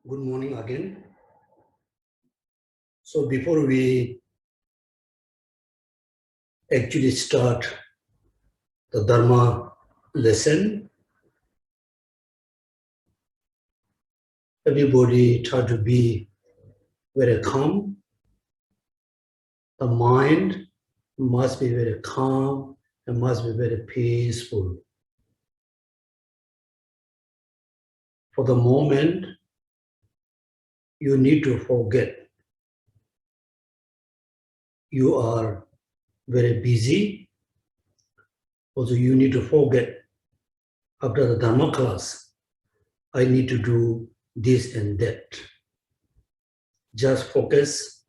Good morning again. So before we actually start the Dharma lesson, everybody try to be very calm. The mind must be very calm and must be very peaceful. For the moment, you need to forget. You are very busy. Also, you need to forget. After the Dharma class, I need to do this and that. Just focus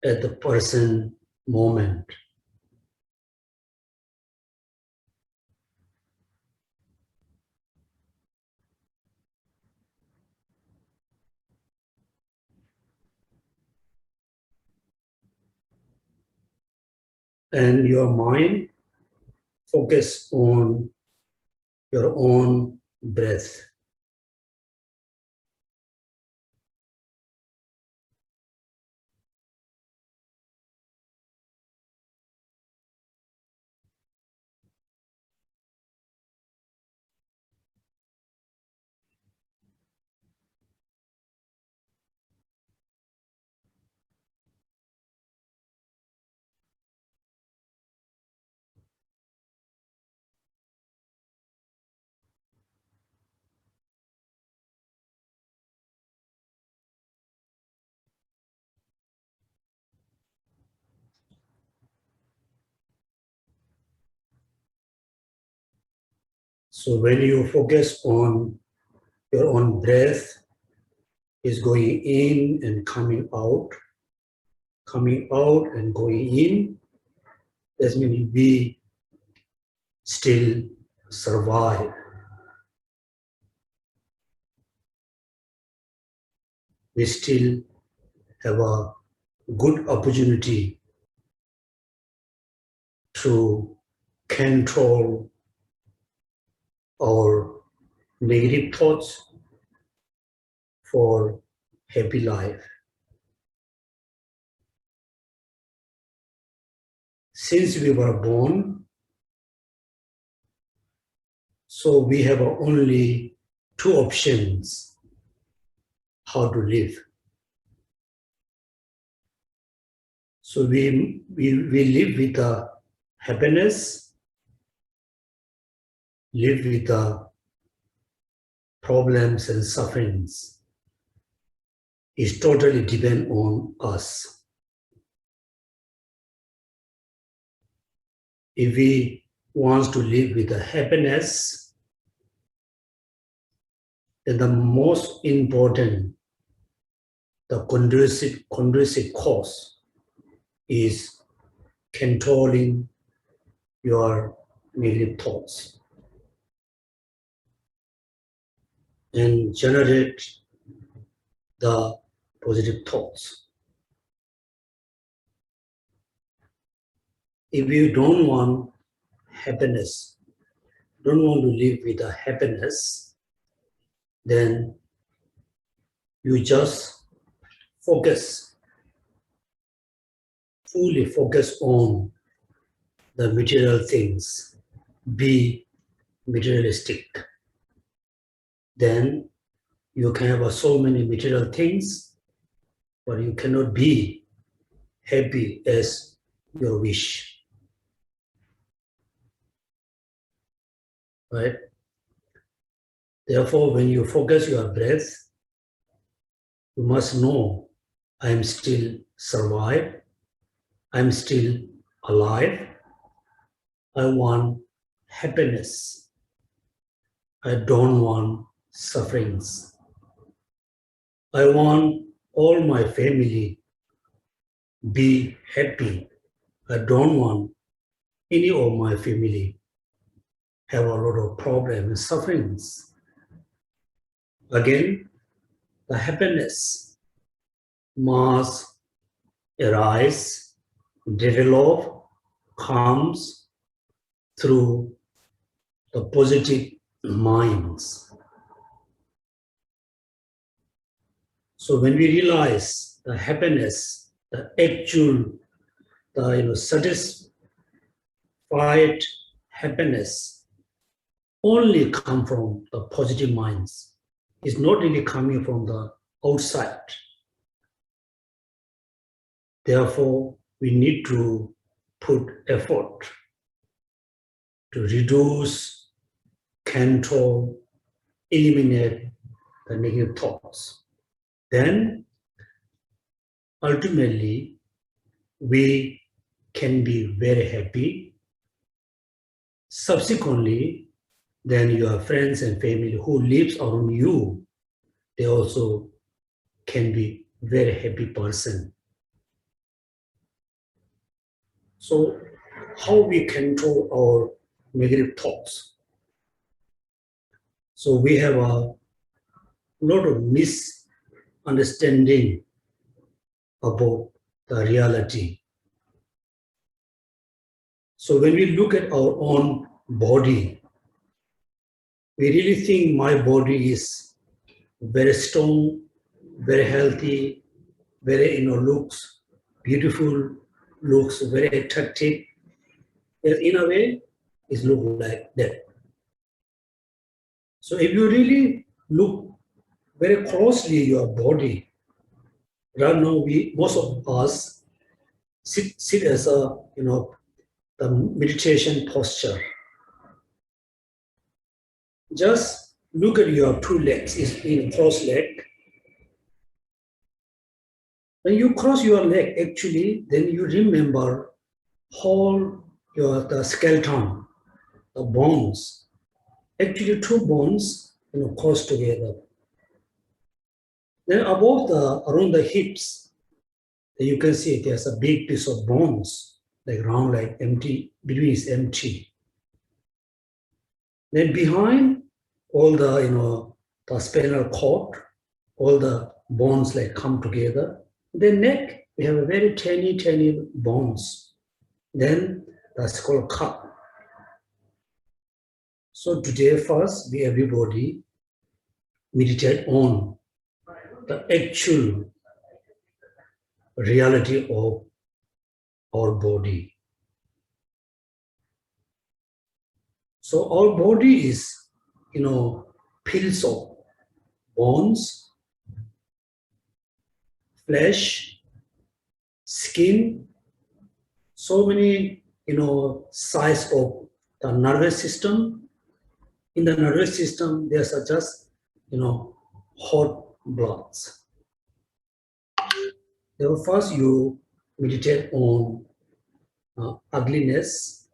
at the present moment. And your mind focus on your own breath. So when you focus on your own breath, is going in and coming out and going in, that means we still survive. We still have a good opportunity to control our negative thoughts for happy life. Since we were born, so we have only two options how to live. So we live with the happiness, live with the problems and sufferings. Is totally depend on us. If we want to live with the happiness, then the most important, the conducive cause is controlling your negative thoughts and generate the positive thoughts. If you don't want happiness, don't want to live with a happiness, then you just fully focus on the material things, be materialistic. Then you can have so many material things, but you cannot be happy as your wish. Right? Therefore, when you focus your breath, you must know, I am still survive, I am still alive, I want happiness, I don't want sufferings. I want all my family be happy. I don't want any of my family have a lot of problems and sufferings. Again, the happiness must arise, develop, comes through the positive minds. So when we realize the happiness, the actual, the satisfied happiness only come from the positive minds. It's not really coming from the outside. Therefore, we need to put effort to reduce, control, eliminate the negative thoughts. Then, ultimately, we can be very happy. Subsequently, then your friends and family who lives around you, they also can be very happy person. So how we control our negative thoughts? So we have a lot of misunderstanding about the reality. So when we look at our own body, we really think my body is very strong, very healthy, very looks beautiful, looks very attractive. In a way, it looks like that. So if you really look very closely your body, right now most of us sit as a the meditation posture. Just look at your two legs, is in cross leg. When you cross your leg, actually, then you remember whole the skeleton, the bones. Actually, two bones cross together. Then above around the hips, you can see there's a big piece of bones, like round, like empty, between is empty. Then behind all the the spinal cord, all the bones like come together. Then neck, we have a very tiny bones. Then that's called cup. So today first, everybody meditate on the actual reality of our body. So our body is, pills of bones, flesh, skin, so many, size of the nervous system. In the nervous system, there's just, hot bloods. Therefore, first you meditate on ugliness,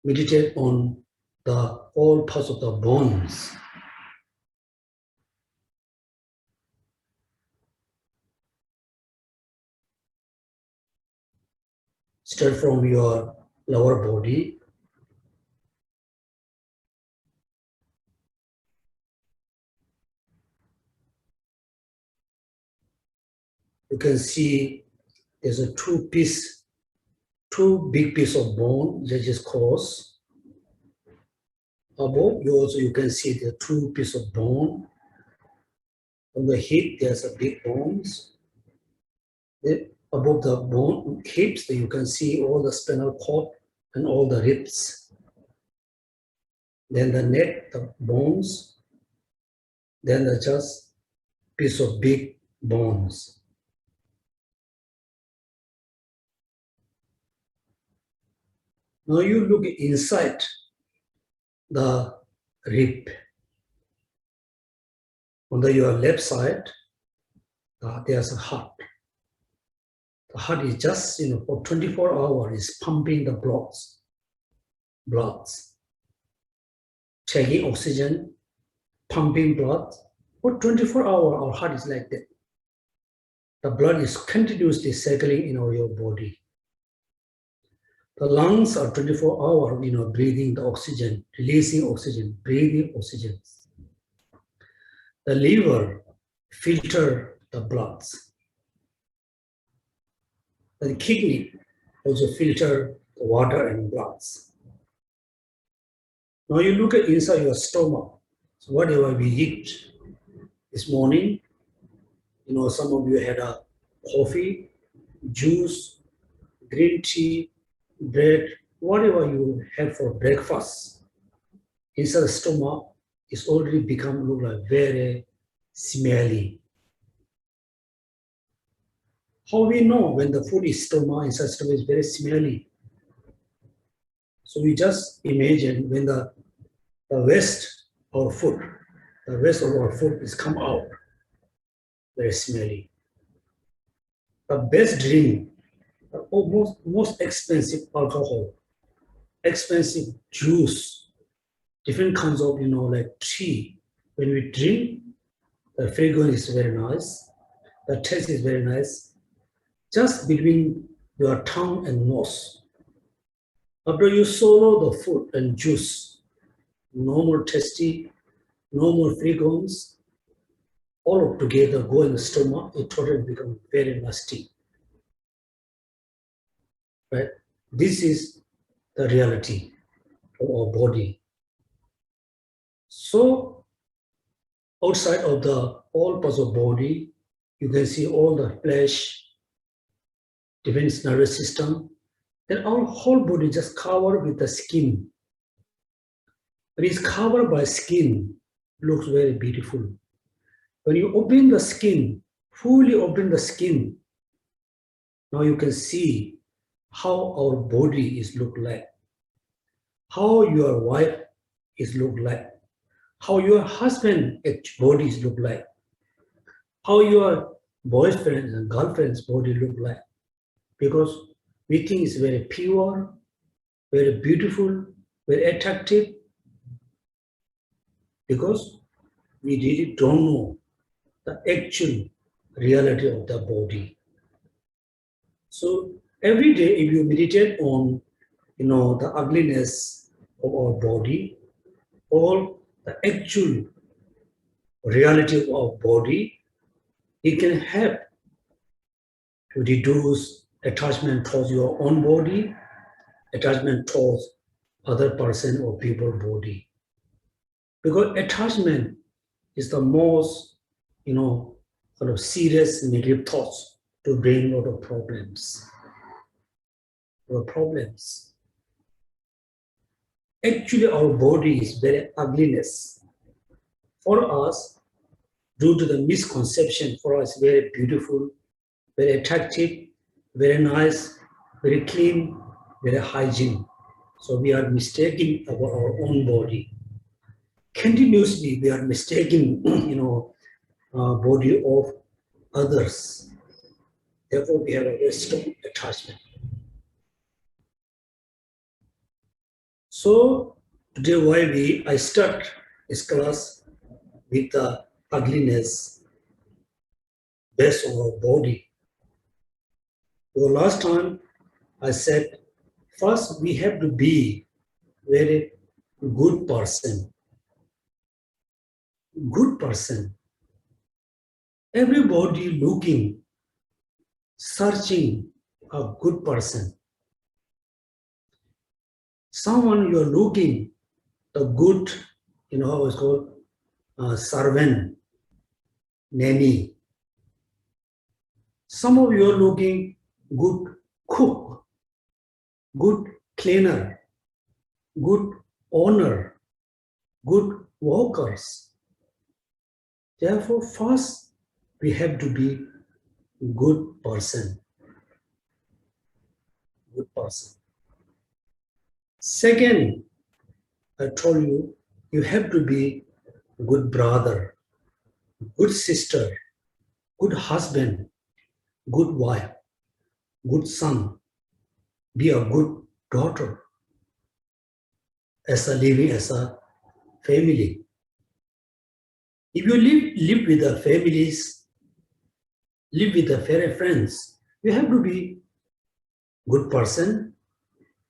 meditate on all parts of the bones. Start from your lower body. You can see there's a two big piece of bone that just cross. Above, you can see the two piece of bone. On the hip, there's a big bones. Then above the bone hips, you can see all the spinal cord and all the ribs. Then the neck, the bones. Then the just piece of big bones. Now you look inside the rib. On your left side, there's a heart. The heart is just, for 24 hours is pumping the bloods, taking oxygen, pumping blood. For 24 hours, our heart is like that. The blood is continuously circling in your body. The lungs are 24 hours, breathing the oxygen, releasing oxygen, breathing oxygen. The liver filter the bloods. The kidney also filter the water and bloods. Now you look at inside your stomach. So whatever we eat this morning, some of you had a coffee, juice, green tea, bread, whatever you have for breakfast. Inside the stomach, it's already become look like very smelly. How we know when the food is inside stomach is very smelly? So we just imagine when the waste of food, the waste of our food is come out, very smelly. The best drink, the most expensive alcohol, expensive juice, different kinds of, like tea. When we drink, the fragrance is very nice, the taste is very nice, just between your tongue and nose. After you swallow the food and juice, no more tasty, no more fragrance, all together go in the stomach, it totally becomes very nasty. Right? This is the reality of our body. So, outside of all parts of body, you can see all the flesh, defense nervous system, then our whole body just covered with the skin. When it's covered by skin, it looks very beautiful. When you open the skin, fully open the skin, now you can see how our body is look like, how your wife is look like, how your husband body is look like, how your boyfriend and girlfriend's body look like. Because we think it's very pure, very beautiful, very attractive, because we really don't know the actual reality of the body. So every day, if you meditate on, the ugliness of our body, or the actual reality of our body, it can help to reduce attachment towards your own body, attachment towards other person or people body. Because attachment is the most, sort of serious negative thoughts to bring a lot of problems. Actually, our body is very ugliness. For us, due to the misconception, for us very beautiful, very attractive, very nice, very clean, very hygiene. So we are mistaking about our own body. Continuously, we are mistaking, body of others. Therefore, we have a very strong attachment. So today, why I start this class with the ugliness based on our body. So last time I said, first we have to be very good person. Good person. Everybody looking, searching a good person. Someone you're looking, the good, how it's called, servant, nanny. Some of you are looking good cook, good cleaner, good owner, good workers. Therefore, first, we have to be good person. Good person. Second, I told you, you have to be good brother, good sister, good husband, good wife, good son, be a good daughter, as a living as a family. If you live with the families, live with the very friends, you have to be good person.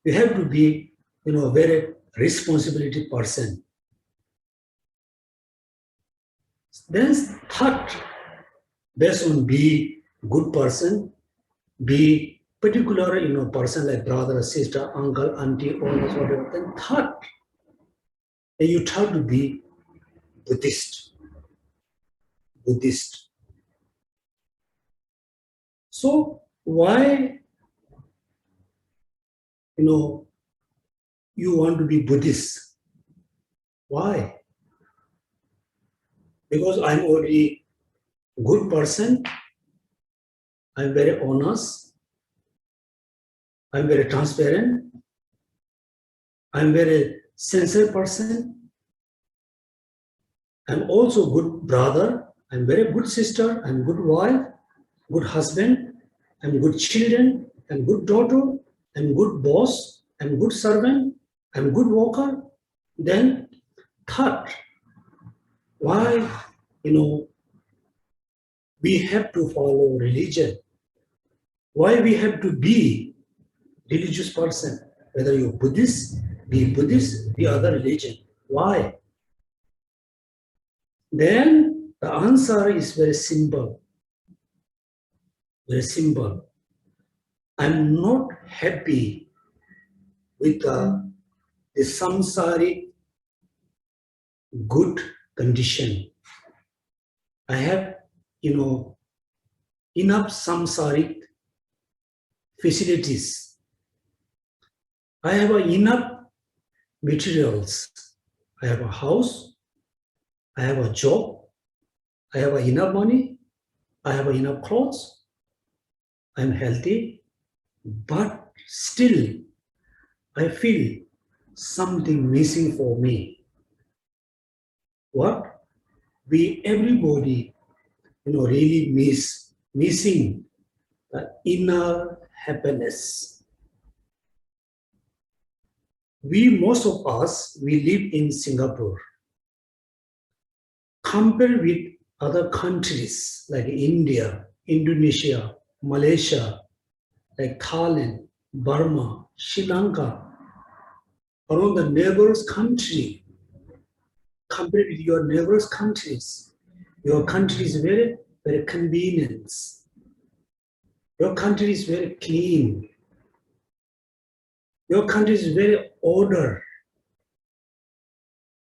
You have to be, a very responsibility person. Then third, based on be good person, be particular, person like brother, sister, uncle, auntie, all this, whatever. Then third, then you try to be Buddhist. So why, you want to be Buddhist? Why? Because I'm already a good person. I'm very honest. I'm very transparent. I'm very sincere person. I'm also good brother. I'm very good sister. I'm good wife, good husband. I'm good children. I'm good daughter. I'm good boss. I'm good servant. I'm good worker. Then third, why, we have to follow religion? Why we have to be religious person? Whether you're Buddhist, be other religion. Why? Then the answer is very simple. Very simple. I'm not happy with the samsaric good condition. I have, enough samsaric facilities. I have enough materials. I have a house. I have a job. I have enough money. I have enough clothes. I'm healthy. But still, I feel something missing for me. What? Everybody, really missing the inner happiness. Most of us, we live in Singapore. Compared with other countries like India, Indonesia, Malaysia, like Thailand, Burma, Sri Lanka, around the neighbors' country, compared with your neighbors' countries, your country is very, very convenient. Your country is very clean. Your country is very ordered,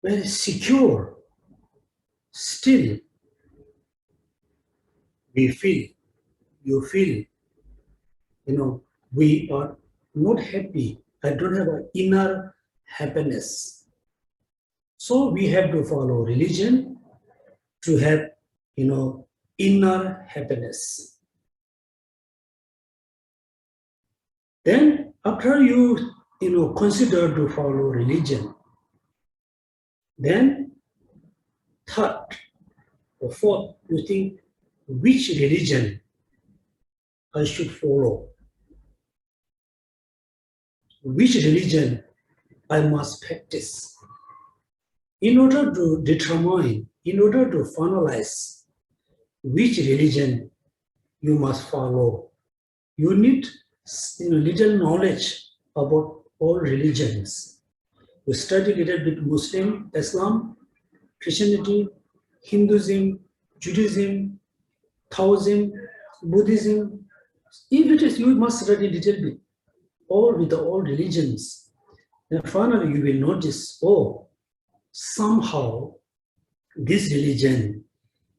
very secure. Still, you feel, we are not happy. I don't have an inner happiness. So we have to follow religion to have, inner happiness. Then after you, consider to follow religion, then third or fourth, you think which religion I should follow? Which religion I must practice? In order to determine, in order to finalize which religion you must follow, you need little knowledge about all religions. You study a little bit Muslim, Islam, Christianity, Hinduism, Judaism, Taoism, Buddhism. If it is, you must study a little bit, all with all religions. And finally, you will notice, somehow this religion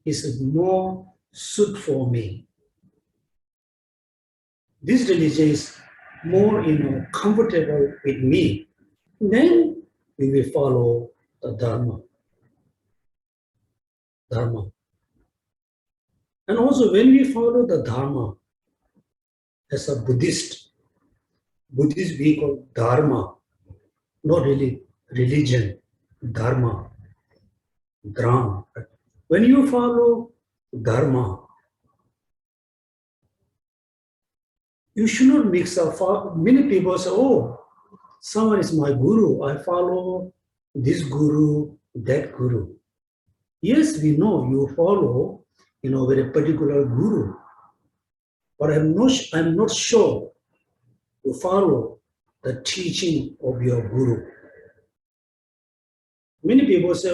is more suit for me. This religion is more, comfortable with me. Then we will follow the Dharma. And also when we follow the Dharma, as a Buddhist we call Dharma, not really religion, Dharma. When you follow Dharma, you should not mix up. Many people say, someone is my guru, I follow this guru, that guru. Yes, we know you follow, very particular guru, but I'm not sure you follow the teaching of your guru. Many people say,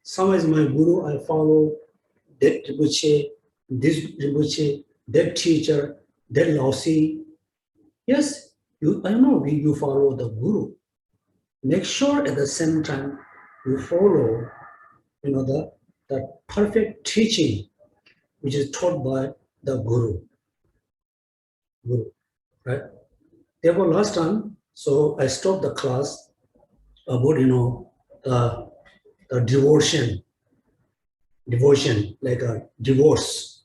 someone is my guru, I follow that Rinpoche, this Rinpoche, that teacher, that Laosi. Yes, I know you follow the guru. Make sure at the same time you follow, the perfect teaching which is taught by the guru. guru, right? Therefore, last time, so I stopped the class about, the devotion, like a divorce.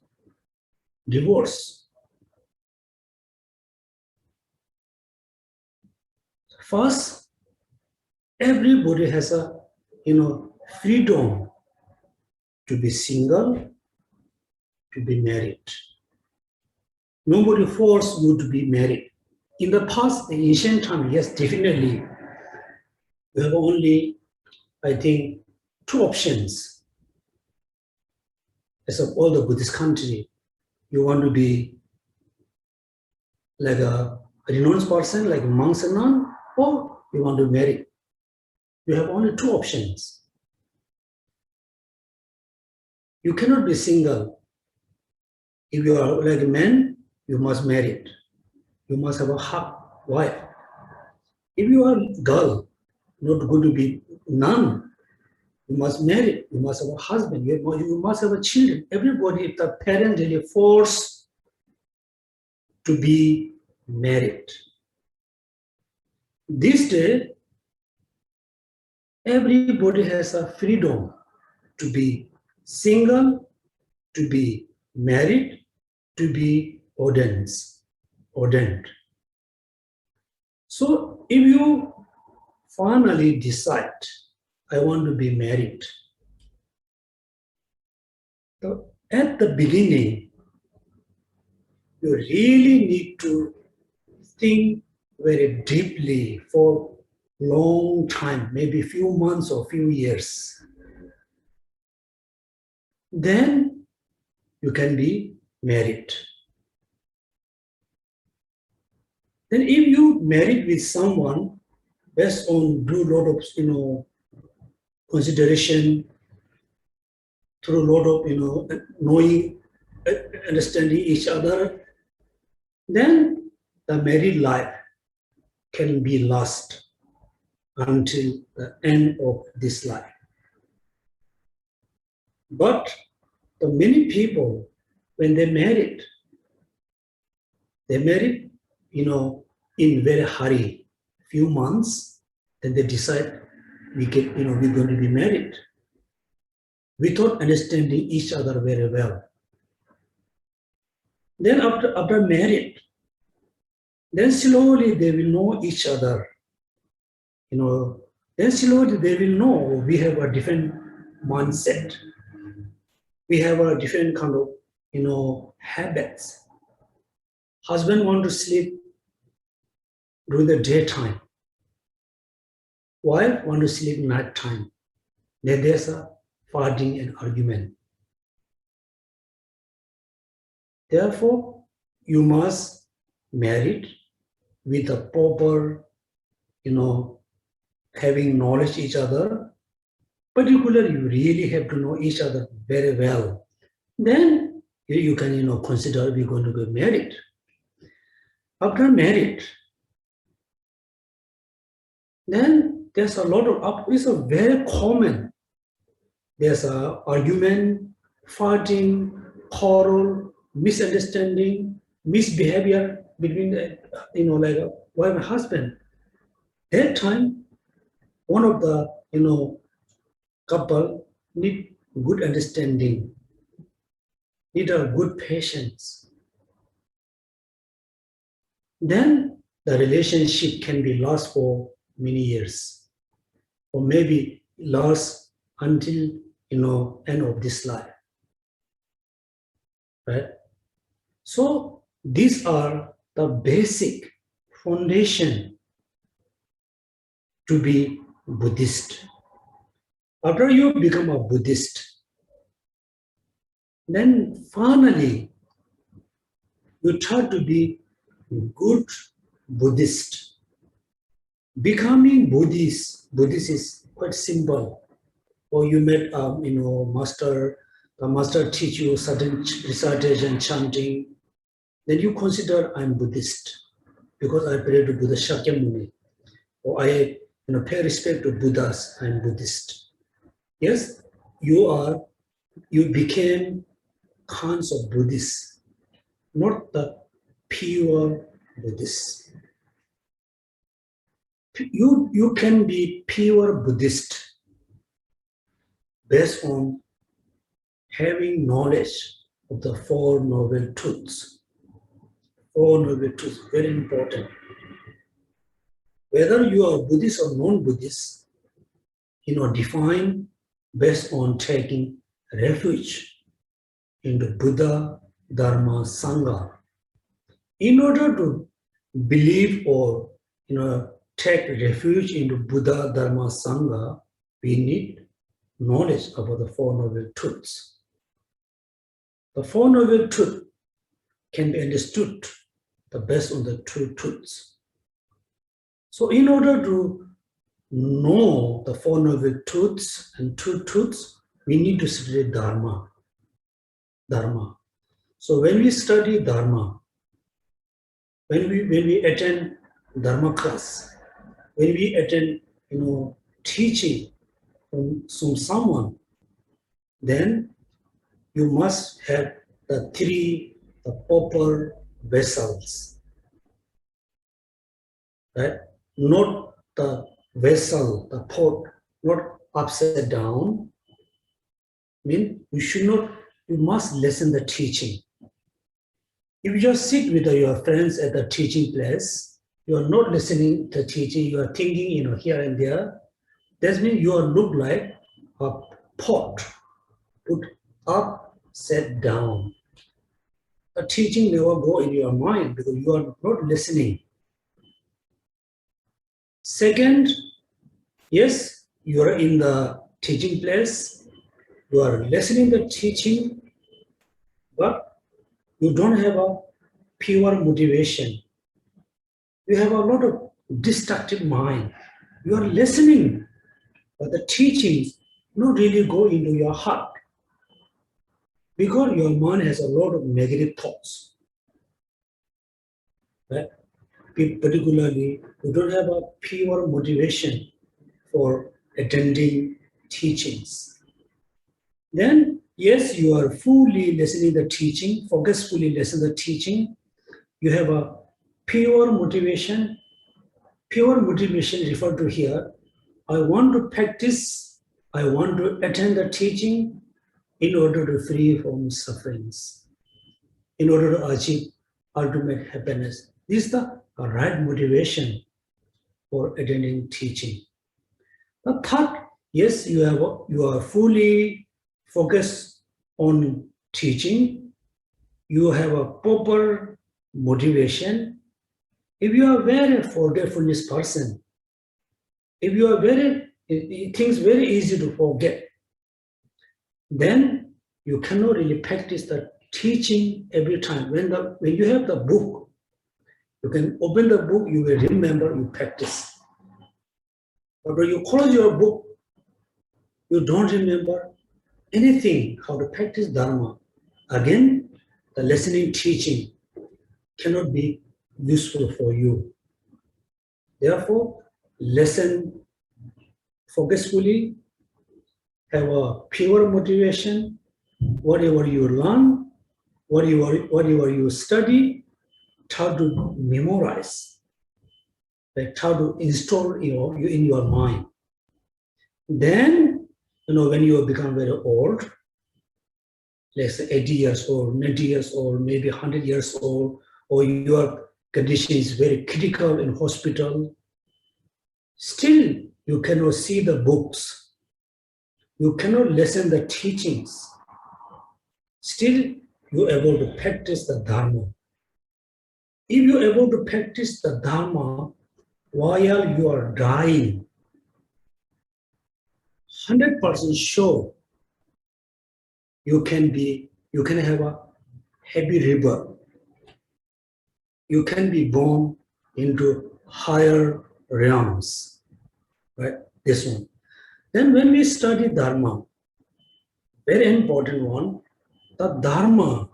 First, everybody has a, freedom to be single, to be married. Nobody forced you to be married. In the past, in ancient time, yes, definitely, we have only, I think, two options. As of all the Buddhist country, you want to be like a renounced person, like monks and nun, or you want to marry. You have only two options. You cannot be single. If you are like a man, you must marry it. You must have a wife. If you are a girl, not going to be nun, you must marry. You must have a husband. You must have a children. Everybody, if the parent really forced to be married. This day, everybody has a freedom to be single, to be married, to be ordained. So if you finally decide, I want to be married, so at the beginning, you really need to think very deeply for a long time, maybe a few months or few years. Then you can be married. Then if you married with someone based on do a lot of consideration, through a lot of knowing, understanding each other, then the married life can be last until the end of this life. But the many people, when they married, in very hurry, few months, then they decide we're going to be married without understanding each other very well. Then after married, then slowly they will know each other. Then slowly they will know we have a different mindset. We have a different kind of, habits. Husband want to sleep during the daytime. Wife want to sleep night time. Then there's a fighting and argument. Therefore, you must marry with a proper, having knowledge each other. Particularly, you really have to know each other very well. Then you can, consider we're going to get married. After married, then there's a lot of, it's a very common. There's a argument, fighting, quarrel, misunderstanding, misbehavior between like a wife and husband. That time, one of the, couple need good understanding, need a good patience. Then the relationship can be last for many years, or maybe last until end of this life, right? So these are the basic foundation to be Buddhist. After you become a Buddhist, then finally you try to be good Buddhist. Becoming Buddhist is quite simple. Or you met, master, the master teach you certain recitation, chanting. Then you consider I'm Buddhist because I pray to Buddha Shakyamuni, or I pay respect to Buddhas. I'm Buddhist. Yes, you became kinds of Buddhist, not the pure Buddhist. You can be pure Buddhist based on having knowledge of the Four Noble Truths. Four Noble Truths, very important. Whether you are Buddhist or non-Buddhist, define based on taking refuge into Buddha, Dharma, Sangha. In order to believe or take refuge into Buddha, Dharma, Sangha, we need knowledge about the Four Noble Truths. The Four Noble Truths can be understood based on the true truths. So in order to know the Four Noble Truths and true truths, we need to study Dharma. So when we study Dharma, when we attend Dharma class, when we attend teaching from someone, then you must have the proper vessels, right? Not the vessel, the pot, not upside down. You must listen the teaching. If you just sit with your friends at the teaching place, you are not listening to teaching, you are thinking, here and there. That means you are look like a pot put upside down. The teaching never go in your mind because you are not listening. Second, yes, you are in the teaching place, you are listening to teaching, but you don't have a pure motivation. You have a lot of destructive mind. You are listening, but the teachings don't really go into your heart because your mind has a lot of negative thoughts. Right? Particularly, you don't have a pure motivation for attending teachings. Then, yes, you are fully listening to the teaching, focusfully listen to the teaching. You have a pure motivation. Pure motivation referred to here. I want to practice, I want to attend the teaching in order to free from sufferings, in order to achieve ultimate happiness. This is the right motivation for attending teaching. The third, yes, you are fully focused on teaching. You have a proper motivation. If you are very forgetfulness person, if you are things very easy to forget, then you cannot really practice the teaching every time. When you have the book, you can open the book, you will remember, you practice. But when you close your book, you don't remember anything, how to practice Dharma. Again, the listening teaching cannot be useful for you. Therefore, listen focusfully, have a pure motivation. Whatever you learn, whatever you study, try to memorize, like try to install in your mind. Then, when you become very old, let's say 80 years old, 90 years old, maybe 100 years old, or your condition is very critical in hospital, still you cannot see the books, you cannot listen the teachings, still you're able to practice the Dharma. If you're able to practice the Dharma while you are dying, 100% sure you can have a happy rebirth. You can be born into higher realms, right? This one. Then when we study Dharma, very important one, the Dharma,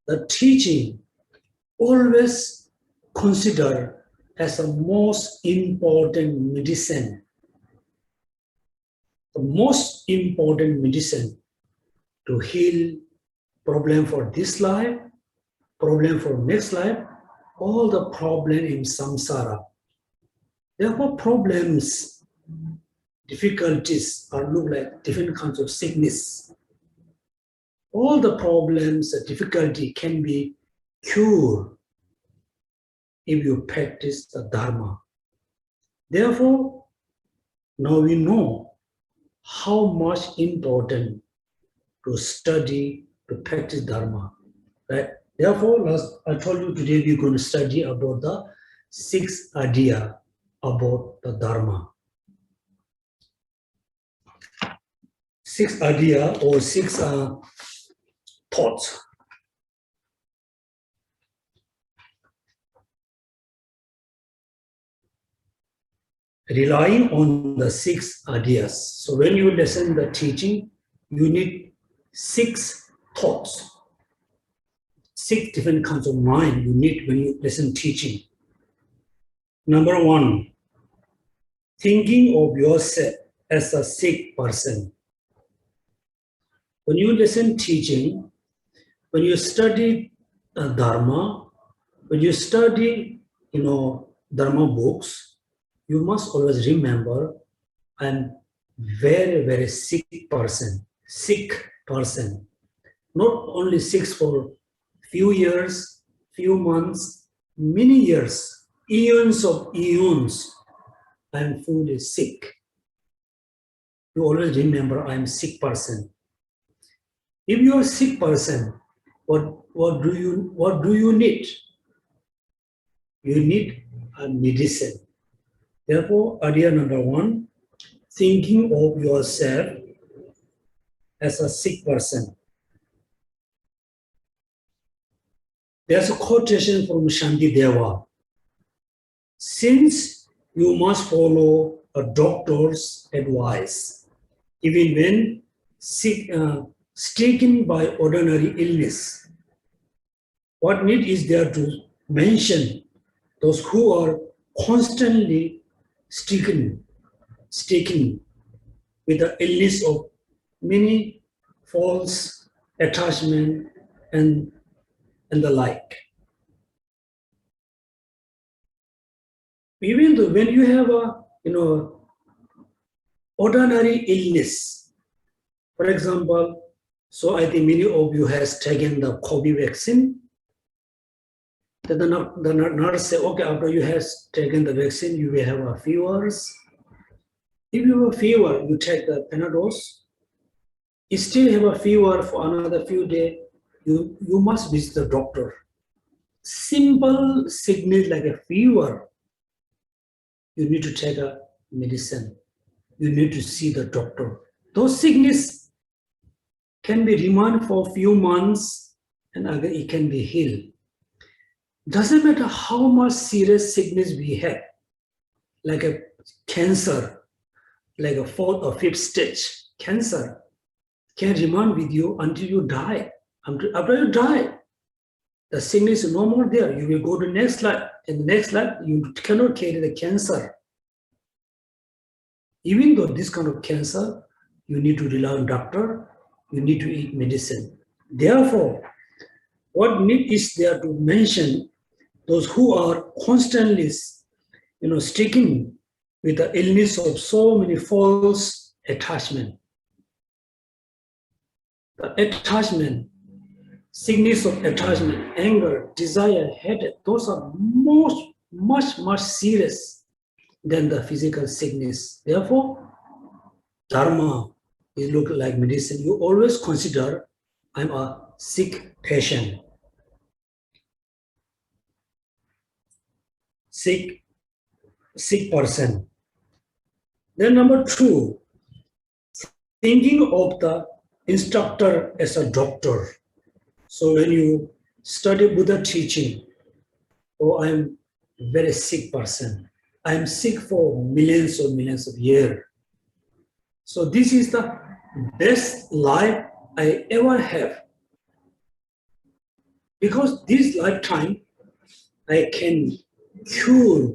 the teaching, always consider as the most important medicine. The most important medicine to heal problem for this life, problem for next life, all the problem in samsara. Therefore, problems, difficulties are look like different kinds of sickness. All the problems, the difficulty can be cured if you practice the Dharma. Therefore, now we know how much important to study, to practice Dharma. Right? Therefore, I told you today we're going to study about the 6 idea about the Dharma. 6 idea or 6 thoughts. Relying on the 6 ideas. So when you listen the teaching, you need 6 thoughts. 6 different kinds of mind you need when you listen teaching. Number 1, thinking of yourself as a sick person. When you listen teaching, when you study Dharma, when you study, Dharma books, you must always remember, I'm very, very sick person. Not only sick for few years, few months, many years, eons of eons, I'm fully sick. You always remember, I'm sick person. If you're a sick person, what do you need? You need a medicine. Therefore, idea number 1, thinking of yourself as a sick person. There's a quotation from Shantideva. Since you must follow a doctor's advice, even when sick, stricken by ordinary illness, what need is there to mention those who are constantly stricken with the illness of many false attachment and the like. Even though when you have a ordinary illness, for example, so I think many of you has taken the COVID vaccine. Then the nurse say, okay, after you have taken the vaccine, you will have a fevers. If you have a fever, you take the Panadol. You still have a fever for another few days, you must visit the doctor. Simple sickness like a fever, you need to take a medicine. You need to see the doctor. Those sickness can be remained for a few months and again it can be healed. Doesn't matter how much serious sickness we have, like a cancer, like a 4th or 5th stage cancer, can remain with you until you die. After you die, the sickness is no more there. You will go to the next life. In the next life, you cannot carry the cancer. Even though this kind of cancer, you need to rely on doctor, you need to eat medicine. Therefore, what need is there to mention those who are constantly, stricken with the illness of so many false attachment. The attachment, sickness of attachment, anger, desire, hatred, those are much serious than the physical sickness. Therefore, Dharma is look like medicine. You always consider, I'm a sick patient. Sick person. Then number 2, thinking of the instructor as a doctor. So when you study Buddha teaching, I'm a very sick person. I'm sick for millions of years. So this is the best life I ever have. Because this lifetime, I can cure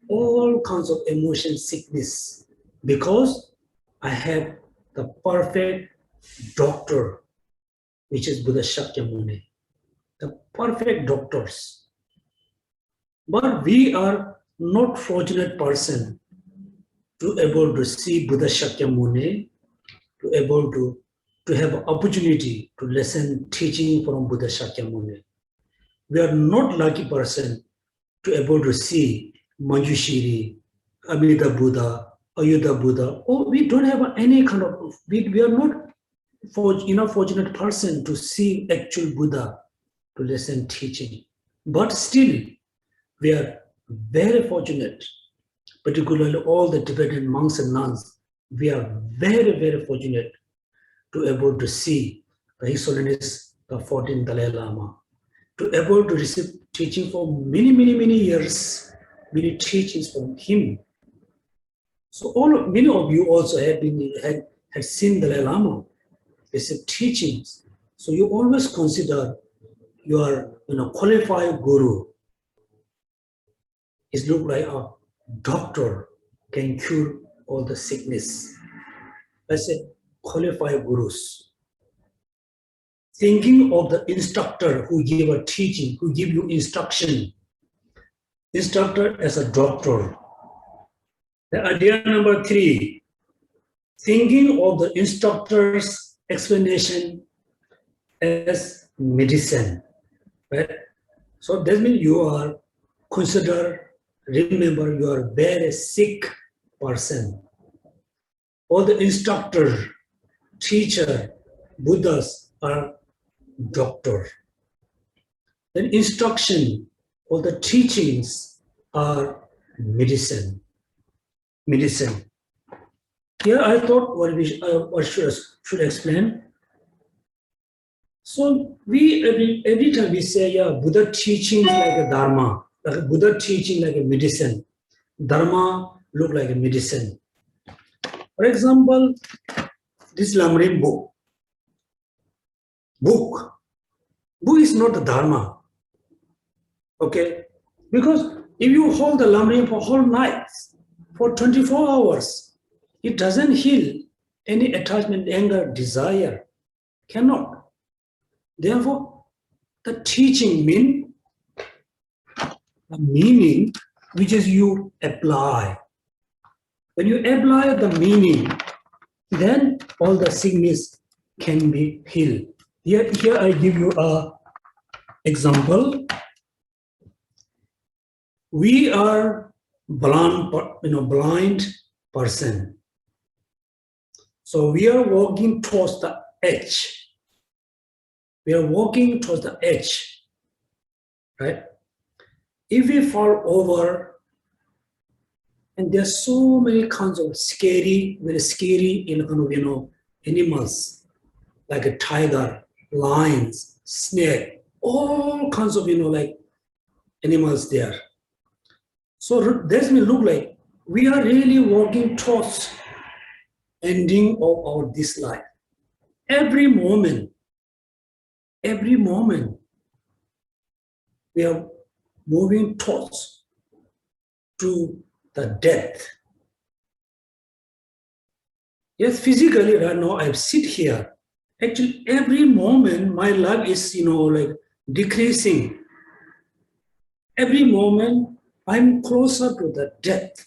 all kinds of emotion sickness because I have the perfect doctor, which is Buddha Shakyamuni. The perfect doctors. But we are not fortunate person to able to see Buddha Shakyamuni, to able to have an opportunity to listen teaching from Buddha Shakyamuni. We are not lucky person to able to see Manjushri, Amida Buddha, Ayuddha Buddha. Oh, we don't have any kind of, we are not fortunate person to see actual Buddha, to listen teaching. But still, we are very fortunate, particularly all the Tibetan monks and nuns. We are very, very fortunate to able to see His Holiness, the 14th Dalai Lama, to able to receive teaching for many, many, many years, many teachings from him. So many of you also had seen Dalai Lama, received teachings. So you always consider your qualified guru. It looks like a doctor can cure all the sickness. That's a qualified gurus. Thinking of the instructor who give a teaching, who give you instruction. Instructor as a doctor. The idea number 3, thinking of the instructor's explanation as medicine. Right? So that means you are remember you are very sick person. All the instructor, teacher, Buddhas are doctor. Then instruction or the teachings are medicine. Here I thought what should explain. So we every time we say, yeah, Buddha teaching like a dharma, like a Buddha teaching like a medicine. Dharma look like a medicine. For example, this Lamrim book. Book is not the dharma. Okay? Because if you hold the Lamrim for whole night, for 24 hours, it doesn't heal any attachment, anger, desire. Cannot. Therefore, the teaching the meaning which is you apply. When you apply the meaning, then all the sickness can be healed. Here I give you an example. We are blind person. So we are walking towards the edge. We are walking towards the edge, right? If we fall over, and there are so many kinds of very scary, animals, like a tiger, lions, snake, all kinds of, like animals there. So that may look like we are really walking towards ending of our this life. Every moment, we are moving towards to the death. Yes, physically right now I sit here. Actually, every moment my life is, like decreasing. Every moment I'm closer to the death,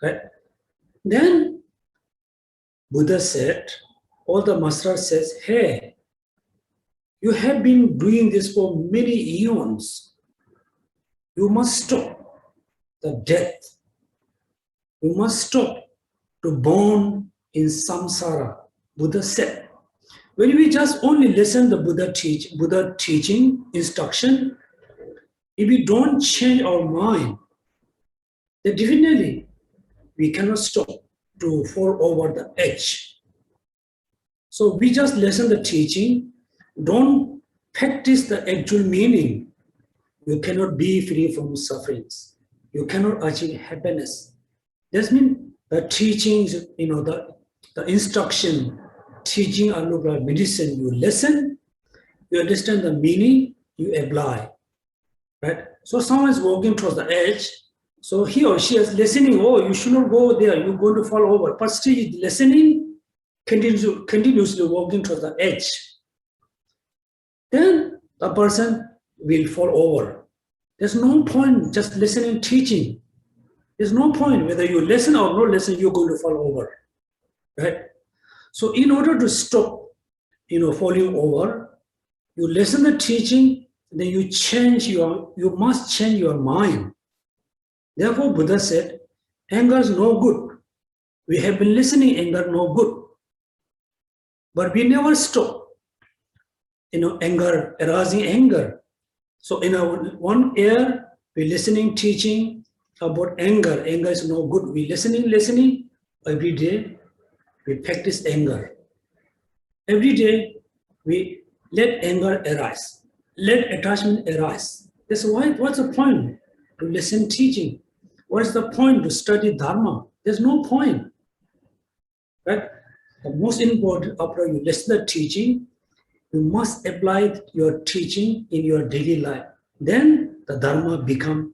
right? Then Buddha said, all the master says, hey, you have been doing this for many eons. You must stop the death. You must stop to born in samsara. Buddha said, when we just only listen to Buddha teaching, instruction, if we don't change our mind, then definitely we cannot stop to fall over the edge. So we just listen the teaching, don't practice the actual meaning. You cannot be free from sufferings. You cannot achieve happiness. That means the teachings, the instruction, teaching are look like medicine. You listen, you understand the meaning, you apply. Right? So someone is walking towards the edge. So he or she is listening, oh, you should not go there, you're going to fall over. But still listening, continuously walking towards the edge. Then the person will fall over. There's no point just listening, teaching. There's no point whether you listen or not listen, you're going to fall over, right? So in order to stop, falling over, you listen the teaching, then you must change your mind. Therefore, Buddha said, anger is no good. We have been listening, anger no good. But we never stop, anger, arousing anger. So in our one ear, we're listening, teaching about anger. Anger is no good. We listening. Every day, we practice anger. Every day, we let anger arise. Let attachment arise. That's why, what's the point to listen teaching? What is the point to study Dharma? There's no point, right? The most important, after you listen to teaching, you must apply your teaching in your daily life. Then the Dharma became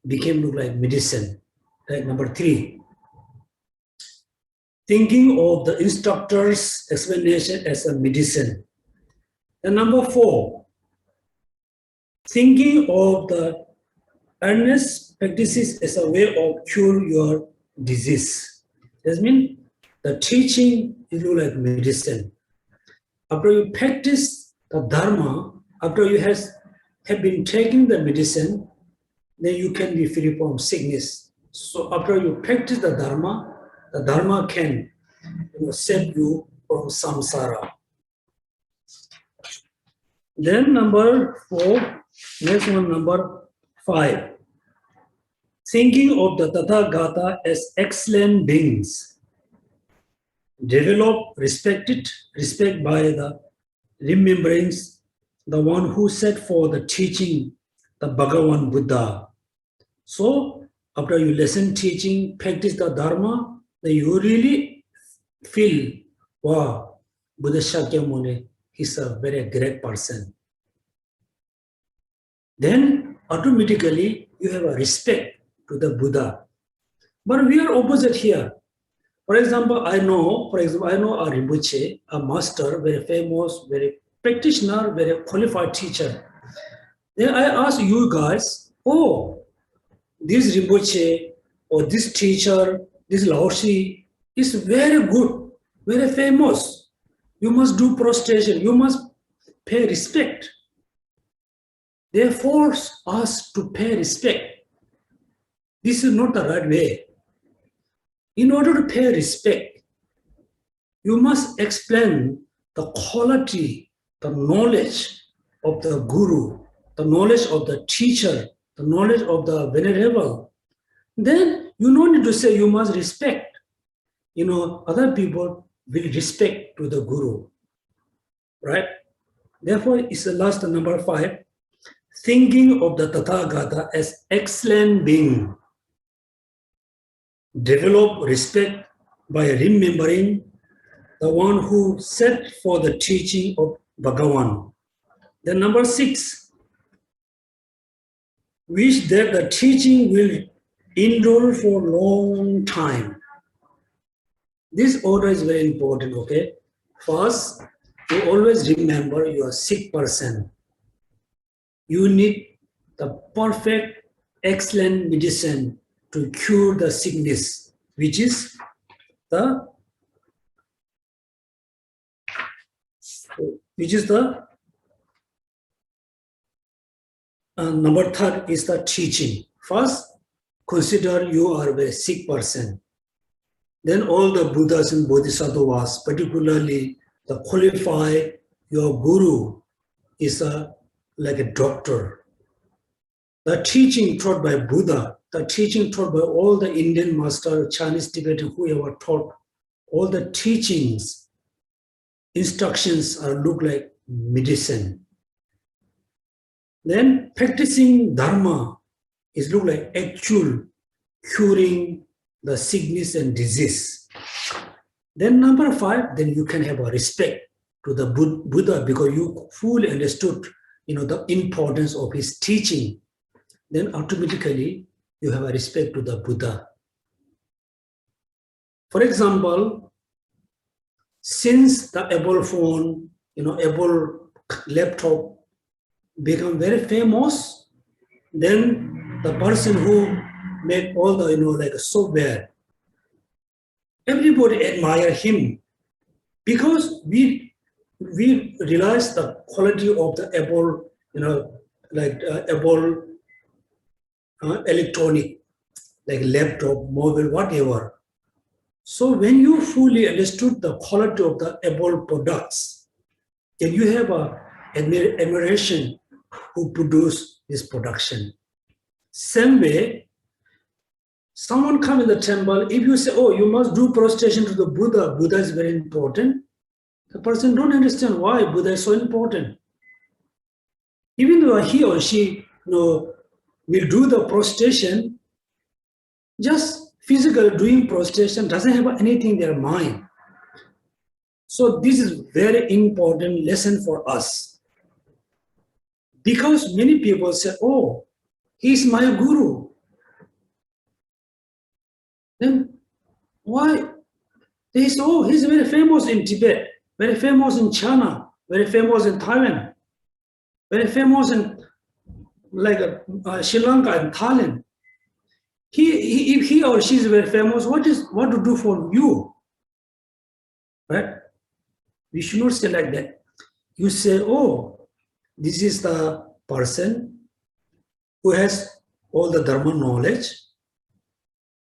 look like medicine. Right? Number 3, thinking of the instructor's explanation as a medicine. And number 4, thinking of the earnest practices as a way of cure your disease. That means the teaching is like medicine. After you practice the Dharma, after you have been taking the medicine, then you can be free from sickness. So after you practice the Dharma can save you from samsara. Then number 4, next one, number 5. Thinking of the Tathiigatas as excellent beings. Develop respect by the remembrance, the one who set for the teaching, the Bhagavan Buddha. So after you listen teaching, practice the Dharma, then you really feel, wow, Buddha Shakyamuni, he's a very great person. Then automatically you have a respect to the Buddha. But we are opposite here. For example, I know a Rinpoche, a master, very famous, very practitioner, very qualified teacher. Then I ask you guys, oh, this Rinpoche or this teacher, this Laoshi is very good, very famous. You must do prostration, you must pay respect. They force us to pay respect. This is not the right way. In order to pay respect, you must explain the quality, the knowledge of the guru, the knowledge of the teacher, the knowledge of the venerable. Then you don't need to say you must respect. Other people will respect to the guru, right? Therefore, it's the last number 5. Thinking of the Tathiigatas as excellent being. Develop respect by remembering the one who set for the teaching of Bhagavan. Then number 6, wish that the teaching will endure for a long time. This order is very important, okay? First, you always remember you are a sick person. You need the perfect, excellent medicine to cure the sickness, which is the number 3 is the teaching. First, consider you are a very sick person. Then all the Buddhas and Bodhisattvas, particularly the qualified, your guru is like a doctor. The teaching taught by Buddha, the teaching taught by all the Indian master, Chinese, Tibetan, whoever taught, all the teachings, instructions look like medicine. Then practicing Dharma is look like actual curing the sickness and disease. Then number 5, then you can have a respect to the Buddha because you fully understood, the importance of his teaching. Then automatically you have a respect to the Buddha. For example, since the Apple phone, Apple laptop become very famous, then the person who made all the, like so bad, everybody admire him because we realize the quality of the Apple, Apple electronic, like laptop, mobile, whatever. So when you fully understood the quality of the Apple products, then you have a admiration who produce this production. Same way, someone come in the temple, if you say, oh, you must do prostration to the Buddha, Buddha is very important, the person don't understand why Buddha is so important. Even though he or she will do the prostration, just physically doing prostration doesn't have anything in their mind. So this is very important lesson for us. Because many people say, oh, he's my guru. Then why? They say, oh, he's very famous in Tibet, very famous in China, very famous in Taiwan, very famous in Sri Lanka and Thailand. If he or she is very famous, what to do for you? Right? We should not say like that. You say, oh, this is the person who has all the Dharma knowledge.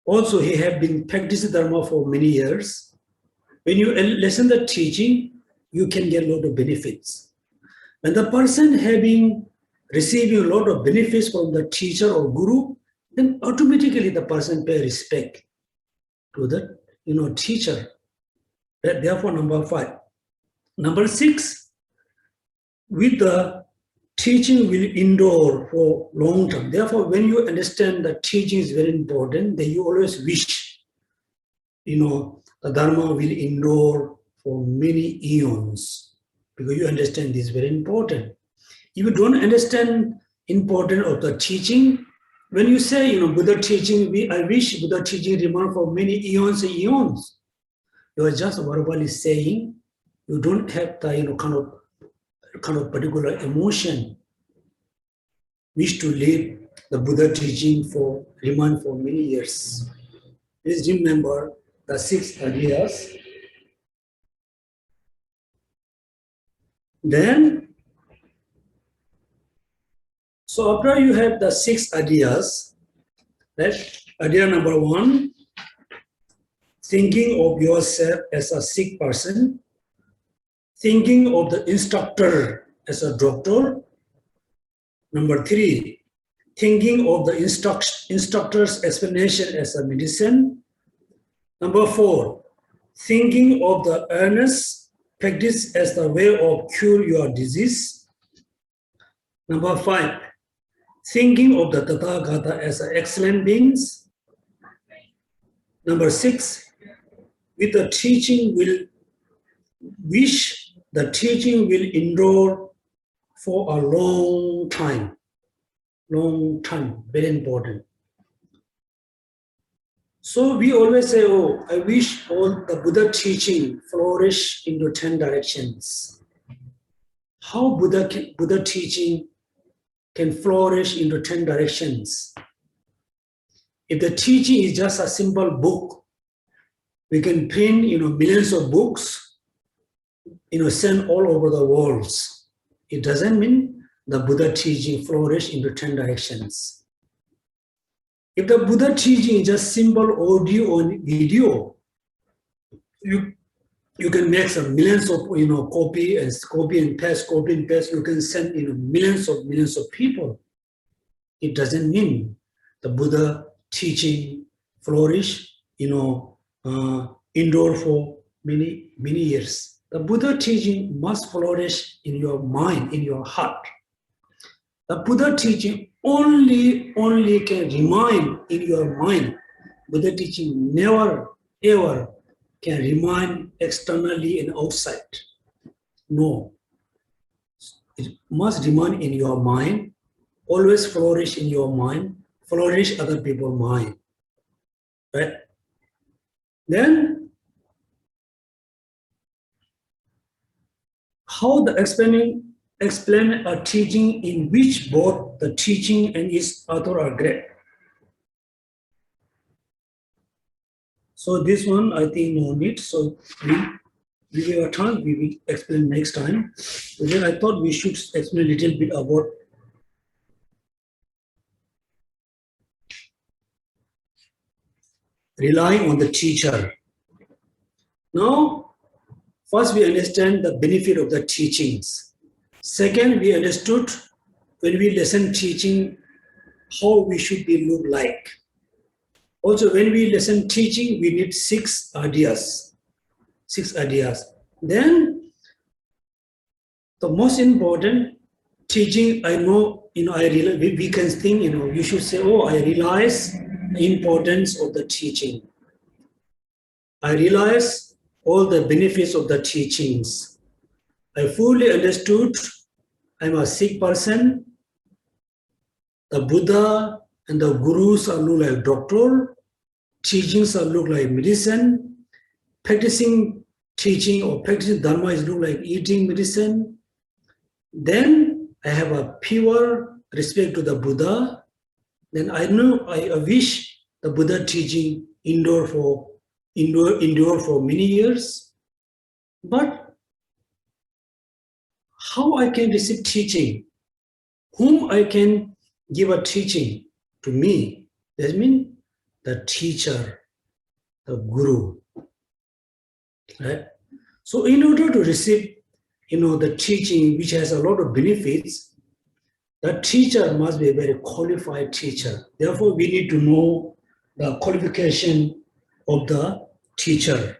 Also, he has been practicing Dharma for many years. When you listen to the teaching, you can get a lot of benefits. When the person receiving a lot of benefits from the teacher or guru, then automatically the person pay respect to the teacher. Therefore, number 5. Number 6, with the teaching will endure for long term. Therefore, when you understand that teaching is very important, then you always wish, the Dharma will endure for many eons, because you understand this is very important. If you don't understand importance of the teaching, when you say, Buddha teaching, I wish Buddha teaching remain for many eons and eons, you are just verbally saying, you don't have the kind of particular emotion, wish to live the Buddha teaching remain for many years. Please remember the 6 ideas. Then, so after you have the 6 ideas, that's idea number 1, thinking of yourself as a sick person, thinking of the instructor as a doctor. Number 3, thinking of the instructor's explanation as a medicine. Number 4, thinking of the earnest practice as the way of cure your disease. Number 5, thinking of the Tathiigatas as excellent beings. Number 6, with the teaching wish the teaching will endure for a long time, very important. So we always say, oh, I wish all the Buddha teaching flourish into 10 directions. How Buddha teaching can flourish into 10 directions? If the teaching is just a simple book, we can print, millions of books, send all over the world. It doesn't mean the Buddha teaching flourish into 10 directions. If the Buddha teaching is just simple audio or video, you can make some millions of copy and paste. You can send millions of people. It doesn't mean the Buddha teaching flourish, endure for many years. The Buddha teaching must flourish in your mind, in your heart. The Buddha teaching only can remain in your mind. Buddha teaching never, ever can remain externally and outside. No. It must remain in your mind, always flourish in your mind, flourish other people's mind. Right? Then, how the explain a teaching in which both the teaching and its author are great. So this one, I think no need. So we will turn, we will explain next time. So then I thought we should explain a little bit about relying on the teacher. Now, first we understand the benefit of the teachings. Second, we understood when we listen teaching, how we should be look like. Also, when we listen teaching, we need 6 ideas. 6 ideas. Then, the most important teaching, I know, I realize, we can think, you should say, oh, I realize the importance of the teaching. I realize all the benefits of the teachings. I fully understood I'm a sick person. The Buddha and the gurus are look like doctor. Teachings are look like medicine. Practicing teaching or practicing dharma is look like eating medicine. Then I have a pure respect to the Buddha. Then I wish the Buddha teaching endure for many years. But how I can receive teaching? Whom I can give a teaching to me? That means the teacher, the guru. Right? So in order to receive, the teaching which has a lot of benefits, the teacher must be a very qualified teacher. Therefore, we need to know the qualification of the teacher.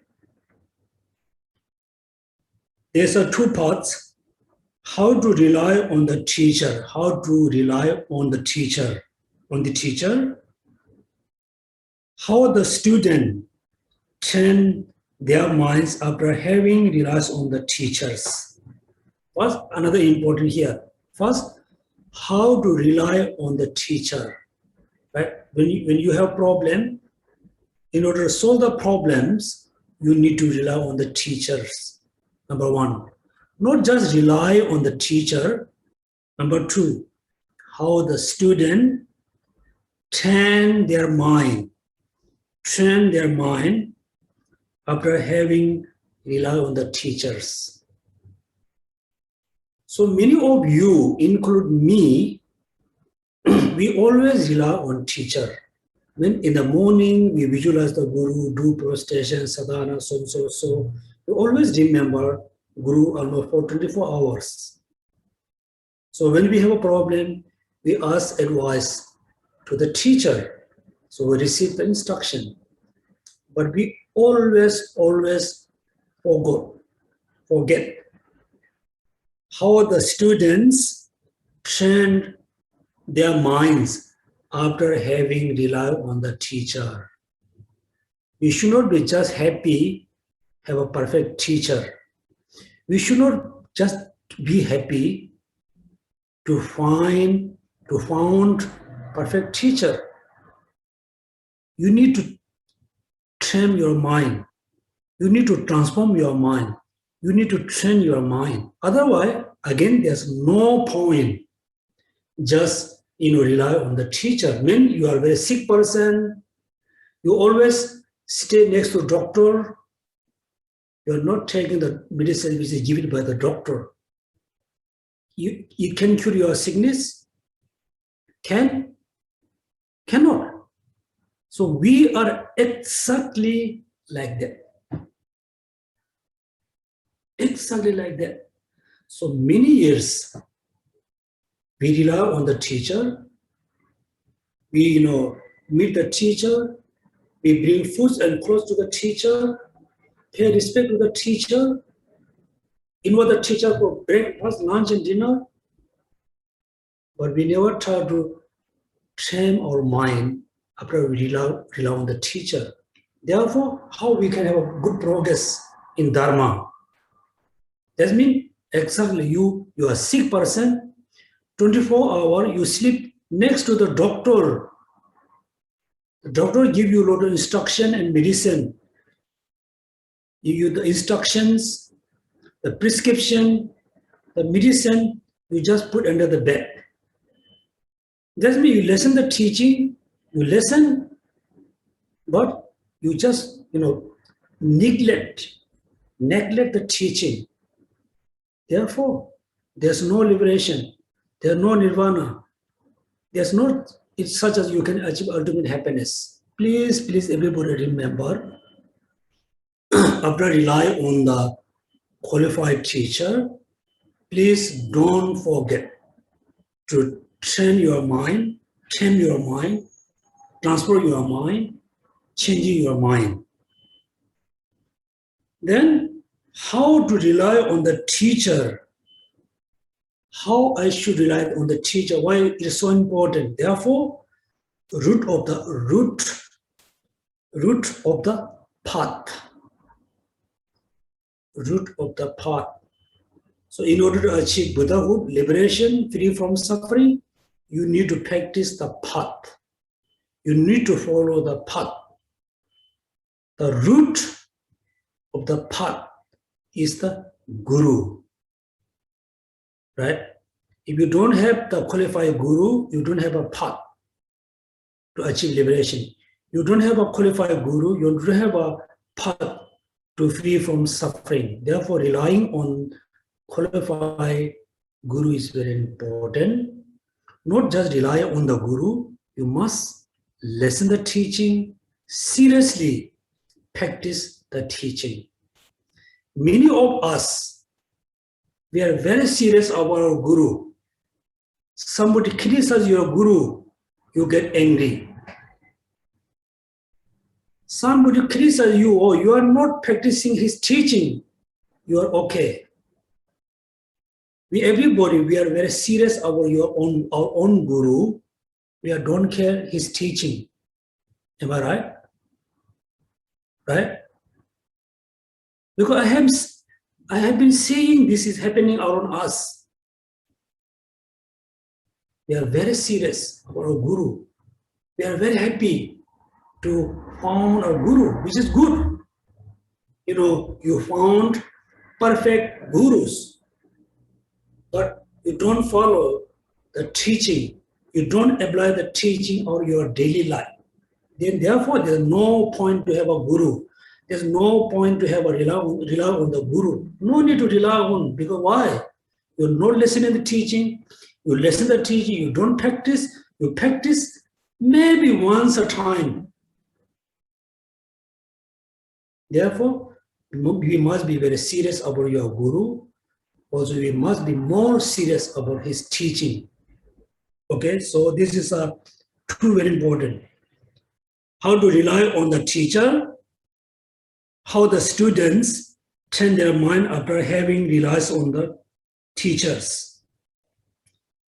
There's 2 parts. How to rely on the teacher. How to rely on the teacher. How the student train their minds after having relied on the teachers. First, another important here. First, how to rely on the teacher. Right? When you have problem, in order to solve the problems, you need to rely on the teachers. Number 1. Not just rely on the teacher. Number 2, how the student train their mind after having relied on the teachers. So many of you, include me, we always rely on teacher. When in the morning we visualize the Guru, do prostration, sadhana, so. We always remember Guru almost for 24 hours. So when we have a problem, we ask advice to the teacher. So we receive the instruction. But we always forget how the students trained their minds after having relied on the teacher. We should not be just happy, have a perfect teacher. We should not just be happy to found perfect teacher. You need to train your mind. You need to transform your mind. You need to train your mind. Otherwise, again, there's no point just rely on the teacher. When you are a very sick person, you always stay next to doctor. You are not taking the medicine which is given by the doctor. You can cure your sickness? Cannot. So we are exactly like that. Exactly like that. So many years, we rely on the teacher. We, meet the teacher. We bring food and clothes to the teacher. Pay respect to the teacher. Invite the teacher for breakfast, lunch, and dinner. But we never try to train our mind after we rely on the teacher. Therefore, how we can have a good progress in Dharma? That means exactly you are a sick person, 24 hours you sleep next to the doctor. The doctor give you a lot of instruction and medicine. Give you the instructions, the prescription, the medicine. you just put under the bed. That means you listen the teaching, you listen, but you just, neglect the teaching. Therefore, there's no liberation, there's no nirvana, there's no, it's such as you can achieve ultimate happiness. Please, everybody remember, after rely on the qualified teacher, please don't forget to train your mind, tame your mind, transfer your mind, changing your mind. Then, how to rely on the teacher? How I should rely on the teacher? Why it is so important? Therefore, root of the path. Root of the path. So, in order to achieve Buddhahood, liberation, free from suffering, you need to practice the path. You need to follow the path. The root of the path is the Guru. Right? If you don't have the qualified Guru, you don't have a path to achieve liberation. You don't have a qualified Guru, you don't have a path to free from suffering. Therefore, relying on qualified Guru is very important. Not just rely on the Guru, you must listen the teaching, seriously practice the teaching. Many of us, we are very serious about our Guru. Somebody criticizes your Guru, you get angry. Somebody criticizes you, or you are not practicing his teaching, you are okay. Everybody, we are very serious about our own Guru. We don't care his teaching. Am I right? Right? Because I have been seeing this is happening around us. We are very serious about our Guru. We are very happy to found a Guru, which is good. You found perfect Gurus, but you don't follow the teaching. You don't apply the teaching or your daily life. Then therefore, there's no point to have a Guru. There's no point to have a rely on the Guru. No need to rely on, because why? You're not listening to the teaching. You listen to the teaching, you don't practice. You practice maybe once a time. Therefore, we must be very serious about your Guru. Also, we must be more serious about his teaching. Okay, so this is two very important. How to rely on the teacher, how the students train their mind after having relied on the teachers.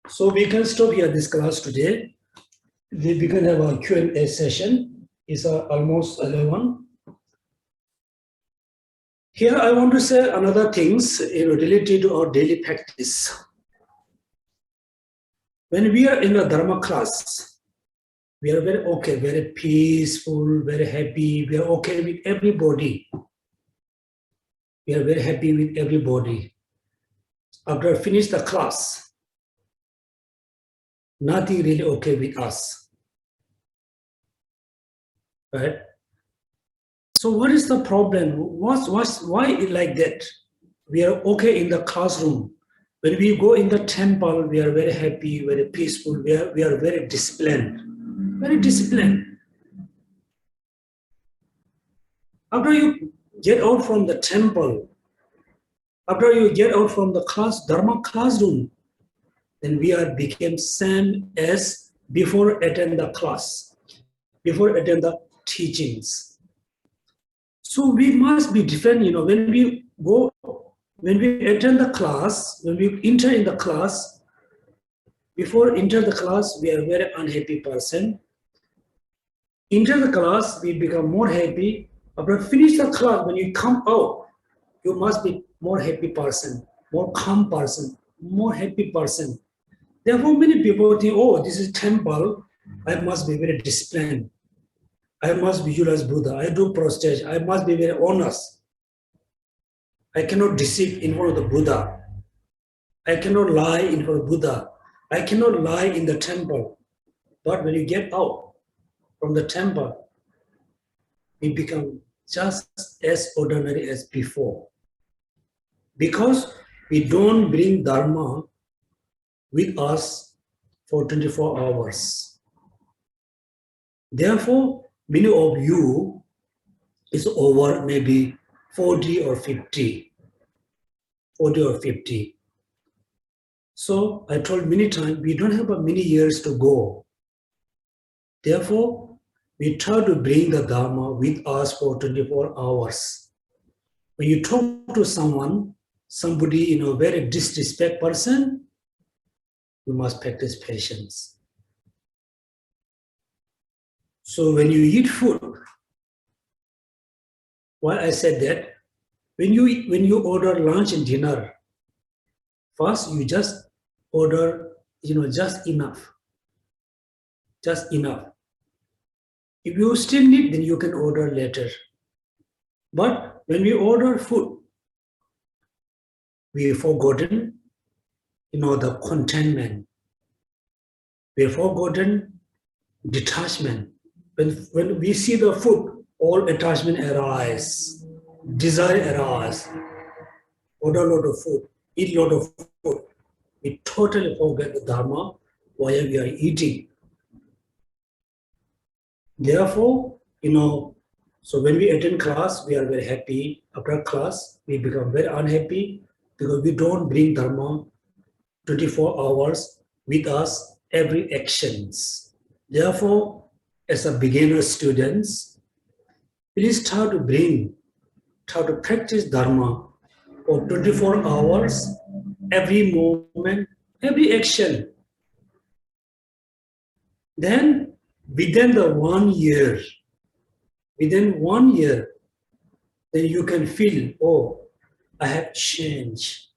So we can stop here this class today. We can have a Q&A session. It's almost 11. Here I want to say another things related to our daily practice. When we are in a Dharma class, we are very okay, very peaceful, very happy. We are okay with everybody. We are very happy with everybody. After I finish the class, nothing really okay with us. Right? So what is the problem? Why is like that? We are okay in the classroom. When we go in the temple, we are very happy, very peaceful. We are very disciplined. Very disciplined. After you get out from the temple, after you get out from the Dharma classroom, then we became same as before attend the class, before attend the teachings. So we must be different, when we attend the class, when we enter in the class, before enter the class, we are a very unhappy person. Enter the class, we become more happy. After finish the class, when you come out, you must be more happy person, more calm person, more happy person. Therefore, many people think, oh, this is temple, I must be very disciplined. I must visualize Buddha. I do prostration. I must be very honest. I cannot deceive in front of the Buddha. I cannot lie in front of Buddha. I cannot lie in the temple. But when you get out from the temple, we become just as ordinary as before. Because we don't bring Dharma with us for 24 hours. Therefore, many of you is over maybe 40 or 50. 40 or 50. So I told many times, we don't have many years to go. Therefore, we try to bring the Dharma with us for 24 hours. When you talk to someone, somebody, very disrespect person, you must practice patience. So when you eat food, why I said that, when you order lunch and dinner, first you just order, just enough. Just enough. If you still need, then you can order later. But when we order food, we have forgotten, the contentment. We have forgotten detachment. When we see the food, all attachment arise, desire arise. Order a lot of food, eat a lot of food. We totally forget the Dharma while we are eating. Therefore, so when we attend class, we are very happy. After class, we become very unhappy because we don't bring Dharma 24 hours with us every actions. Therefore, as a beginner students, please try to practice Dharma for 24 hours, every moment, every action. Then within 1 year, then you can feel, oh, I have changed.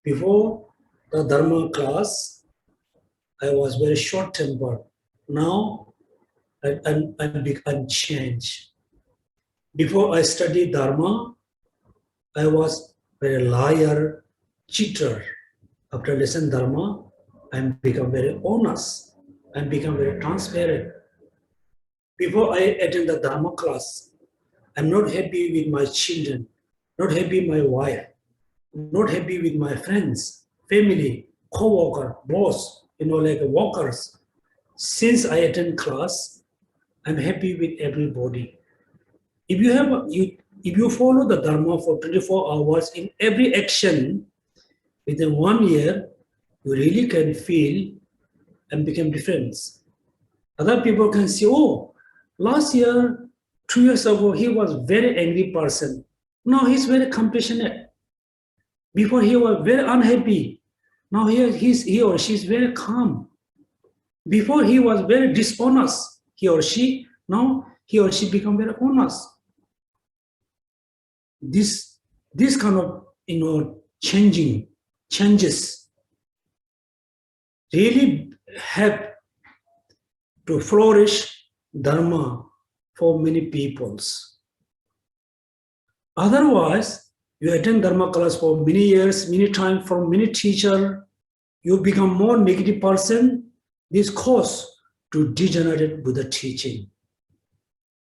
Before the Dharma class, I was very short-tempered. Now, I'm changed. Before I studied Dharma, I was very liar, cheater. After listening Dharma, I become very honest. I become very transparent. Before I attend the Dharma class, I'm not happy with my children, not happy with my wife, not happy with my friends, family, co-worker, boss, like workers. Since I attend class, I'm happy with everybody. If you follow the Dharma for 24 hours in every action, within 1 year, you really can feel and become different. Other people can say, oh, last year, 2 years ago, he was very angry person. Now he's very compassionate. Before he was very unhappy. Now he or she is very calm. Before he was very dishonest, he or she, now he or she become very honest. This kind of changes really help to flourish Dharma for many peoples. Otherwise, you attend Dharma class for many years, many times, from many teacher, you become more negative person. This cause to degenerate Buddha teaching.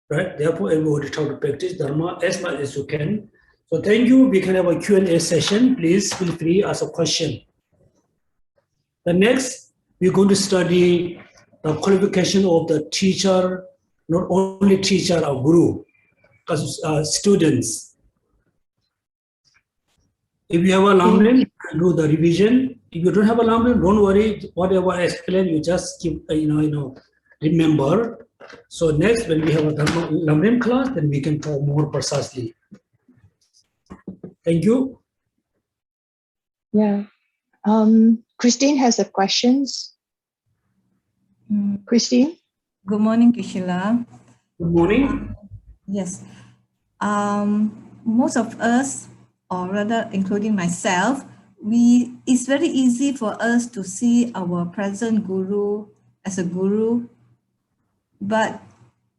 Right? Therefore, everybody try to practice Dharma as much as you can. So thank you. We can have a Q&A session. Please feel free to ask a question. The next, we're going to study the qualification of the teacher, not only teacher or guru, as students. If you have a Lamrim, do the revision. If you don't have a Lamrim, don't worry. Whatever I explain, you just keep, remember. So next, when we have a Lamrim class, then we can talk more precisely. Thank you. Yeah. Christine has a questions. Christine? Good morning, Geshe. Good morning. Yes. Most of us, or rather including myself, it's very easy for us to see our present guru as a guru. But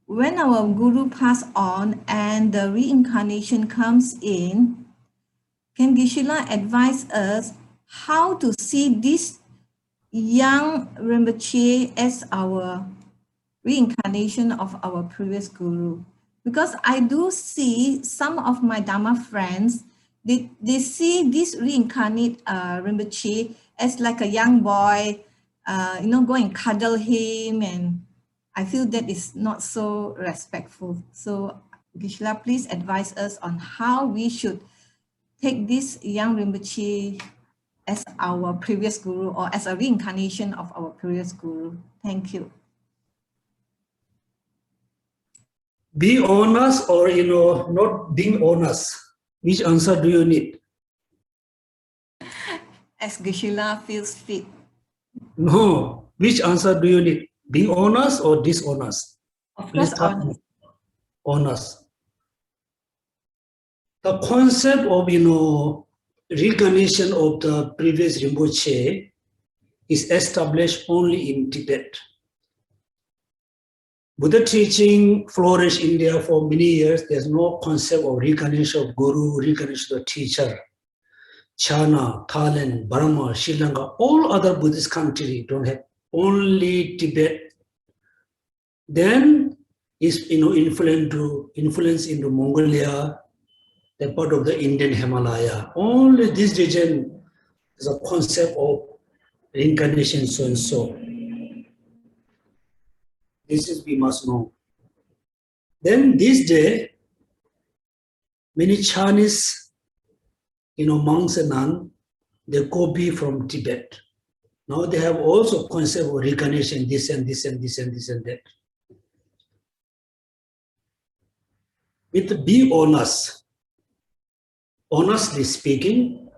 when our guru pass on and the reincarnation comes in, can Geshe advise us how to see this young Rinpoche as our reincarnation of our previous guru. Because I do see some of my Dharma friends, they see this reincarnate Rinpoche as like a young boy, go and cuddle him, and I feel that is not so respectful. So Geshe-la, please advise us on how we should take this young Rinpoche as our previous guru or as a reincarnation of our previous guru. Thank you. Be honest or, not being honest. Which answer do you need? As Geshe-la feels fit. No. Which answer do you need? Being honest or dishonest? Of course, honest. Honest. The concept of, reincarnation of the previous Rinpoche is established only in Tibet. Buddha teaching flourished in India for many years. There's no concept of reincarnation of guru, reincarnation of teacher. China, Thailand, Burma, Sri Lanka, all other Buddhist countries don't have, only Tibet. Then is influence into Mongolia, the part of the Indian Himalaya. Only this region is a concept of reincarnation so and so. This is we must know. Then this day, many Chinese, monks and nuns, they copy from Tibet. Now they have also concept of reincarnation, this and this and this and this and that. With be honest, honestly speaking,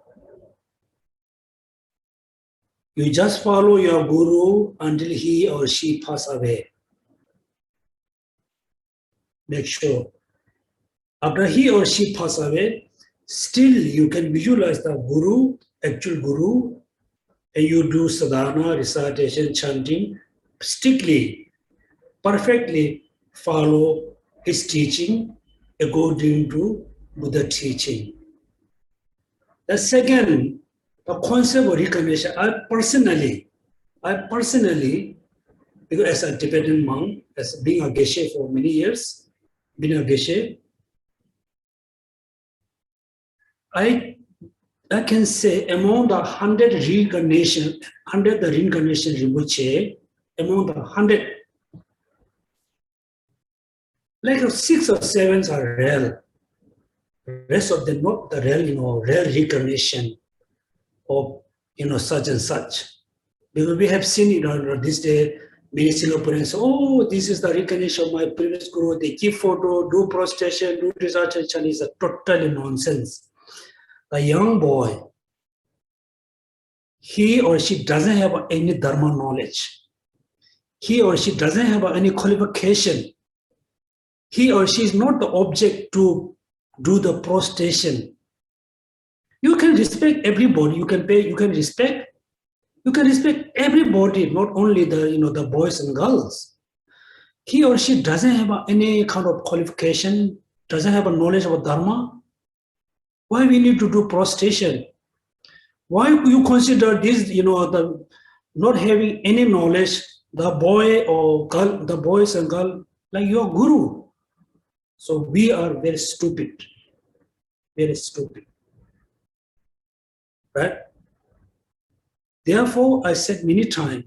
you just follow your guru until he or she pass away. Make sure. After he or she pass away, still you can visualize the guru, actual guru, and you do sadhana, recitation, chanting, strictly, perfectly follow his teaching according to Buddha teaching. The second, the concept of reincarnation, I personally, because as a Tibetan monk, as being a Geshe for many years, being a Geshe, I can say among the 100 reincarnation Rinpoche, among the 100, like 6 or 7 are rare. Rest of them not the rare reincarnation of such and such. Because we have seen this day, many Singaporeans, oh, this is the reincarnation of my previous guru. They keep photo, do prostration, do recitation. Is a totally nonsense. A young boy, he or she doesn't have any Dharma knowledge. He or she doesn't have any qualification. He or she is not the object to do the prostration. You can respect everybody. You can respect everybody, not only the boys and girls. He or she doesn't have any kind of qualification, doesn't have a knowledge of Dharma. Why we need to do prostration? Why you consider this, the not having any knowledge, the boy or girl, the boys and girl, like your guru? So we are very stupid, right? Therefore, I said many times,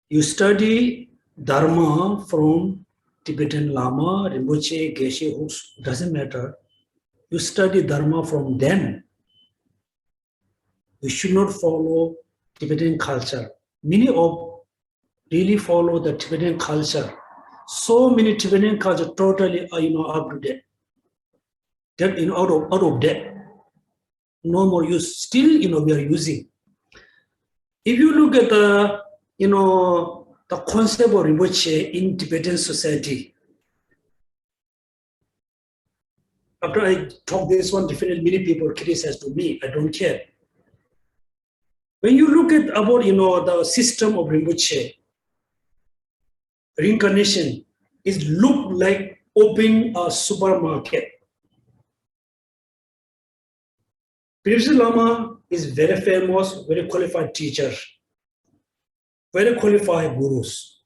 you study Dharma from Tibetan Lama, Rinpoche, Geshe, doesn't matter. You study Dharma from them. You should not follow Tibetan culture. Many of really follow the Tibetan culture. So many Tibetan culture totally up to date. Get out of date. No more use. Still, we are using. If you look at the concept of Rinpoche in Tibetan society, after I talk this one, definitely many people criticize to me. I don't care. When you look at about the system of Rinpoche, reincarnation is look like opening a supermarket. Previous Lama is very famous, very qualified teacher, very qualified gurus.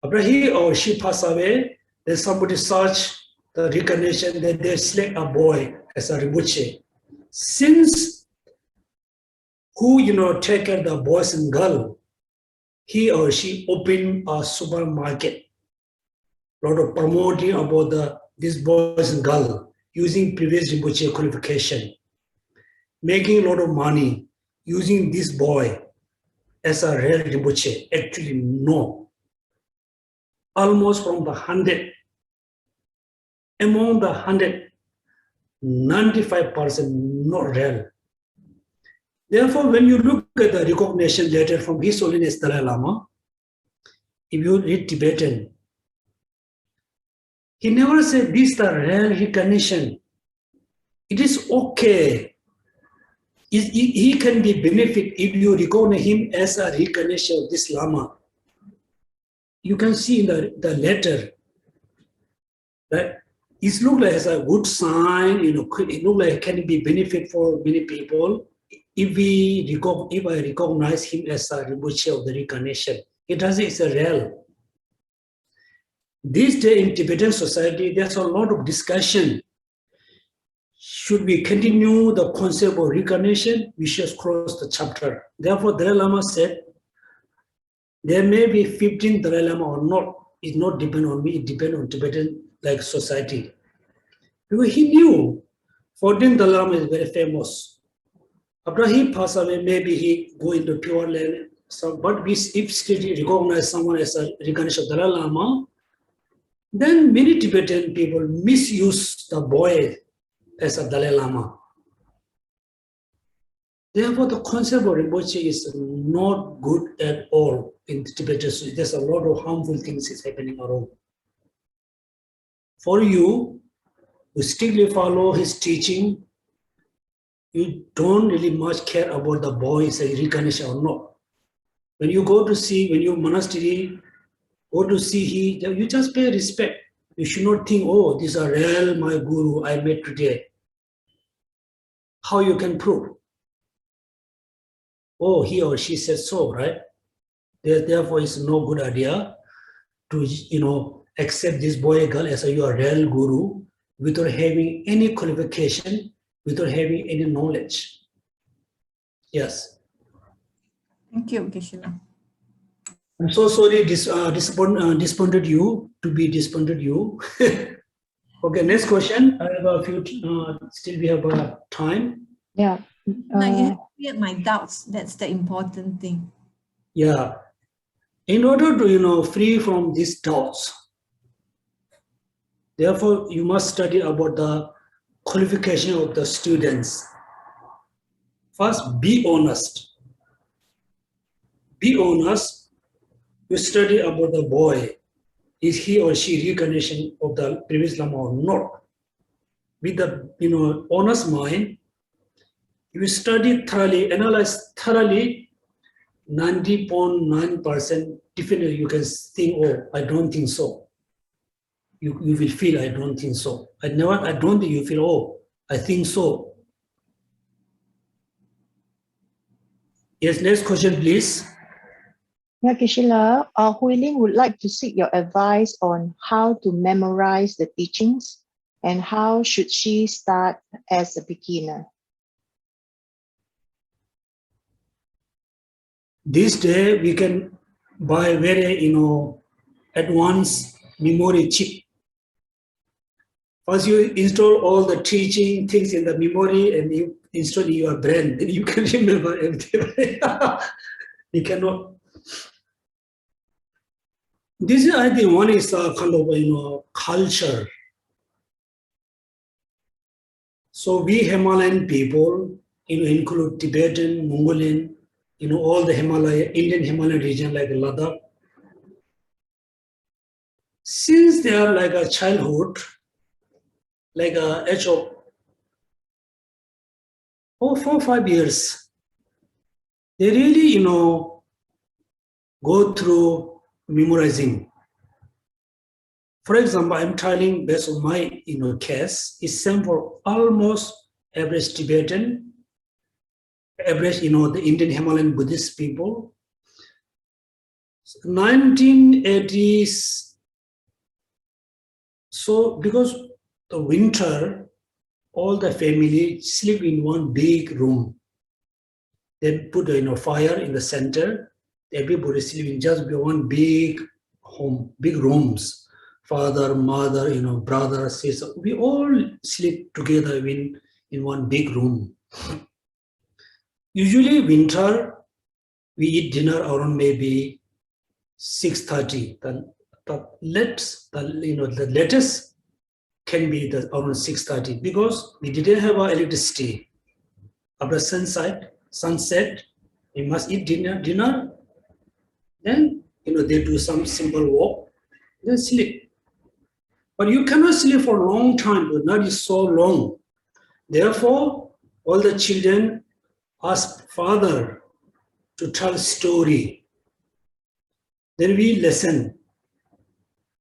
After he or she pass away, then somebody search the reincarnation, then they select a boy as a Rinpoche. Since who take care of the boys and girl, he or she open a supermarket, lot of promoting about these boys and girl using previous Rinpoche qualification, making a lot of money using this boy as a real Rinpoche. Actually, no. Almost from the 100, among the 100, 95% not real. Therefore, when you look at the recognition letter from His Holiness Dalai Lama, if you read Tibetan, he never said this is the real recognition. It is okay. He can be benefit if you recognize him as a reincarnation of this Lama. You can see in the letter that it looks like a good sign. It looks like it can be benefit for many people if I recognize him as a Rinpoche of the reincarnation. It doesn't. It's a real. This day in Tibetan society, there's a lot of discussion. Should we continue the concept of reincarnation? We should close the chapter. Therefore, Dalai Lama said, there may be 15 Dalai Lama or not. It not depend on me. It depends on Tibetan society. Because he knew 14 Dalai Lama is very famous. After he passed away, maybe he go into Pure Land. But if still recognize someone as a reincarnation of Dalai Lama, then many Tibetan people misuse the boy as a Dalai Lama. Therefore, the concept of Rinpoche is not good at all in Tibetan. There's a lot of harmful things is happening around. For you, you strictly follow his teaching. You don't really much care about the boy is a reincarnation or not. When you monastery, go to see you just pay respect. You should not think, oh, this is a real my guru I met today. How you can prove? Oh, he or she said so, right? Therefore, it's no good idea to accept this boy or girl as your real guru without having any qualification, without having any knowledge. Yes. Thank you, Geshe. I'm so sorry disappointed you. Okay, next question. I have a few, still we have time. Yeah. Now you have cleared my doubts. That's the important thing. Yeah. In order to, free from these doubts, therefore, you must study about the qualification of the students. First, be honest. Be honest. You study about the boy. Is he or she reincarnation of the previous Lama or not? With the honest mind, you study thoroughly, analyze thoroughly, 90.9% definitely you can think, oh, I don't think so. You will feel, I don't think so. I don't think you feel, oh, I think so. Yes, next question, please. Yeah, Geshe, Huilin would like to seek your advice on how to memorize the teachings and how should she start as a beginner. This day we can buy very, advanced memory chip. First you install all the teaching things in the memory and you install in your brain, then you can remember everything. You cannot. This is, I think, one is a kind of, culture. So we Himalayan people, include Tibetan, Mongolian, all the Indian Himalayan region like Ladakh. Since they are like a childhood, like a age of 4 or 5 years, they really, go through memorizing. For example, I'm telling based on my case, it's same for almost average Tibetan average, the Indian Himalayan Buddhist people. 1980s, so because the winter, all the family sleep in one big room. They put fire in the center. Everybody sleep in just one big home, big rooms. Father, mother, brother, sister. We all sleep together in one big room. Usually winter, we eat dinner around maybe 6:30. The latest can be around 6:30 because we didn't have our electricity. After sunset, we must eat dinner. Then they do some simple walk, then sleep. But you cannot sleep for a long time. The night is so long. Therefore, all the children ask father to tell story. Then we listen.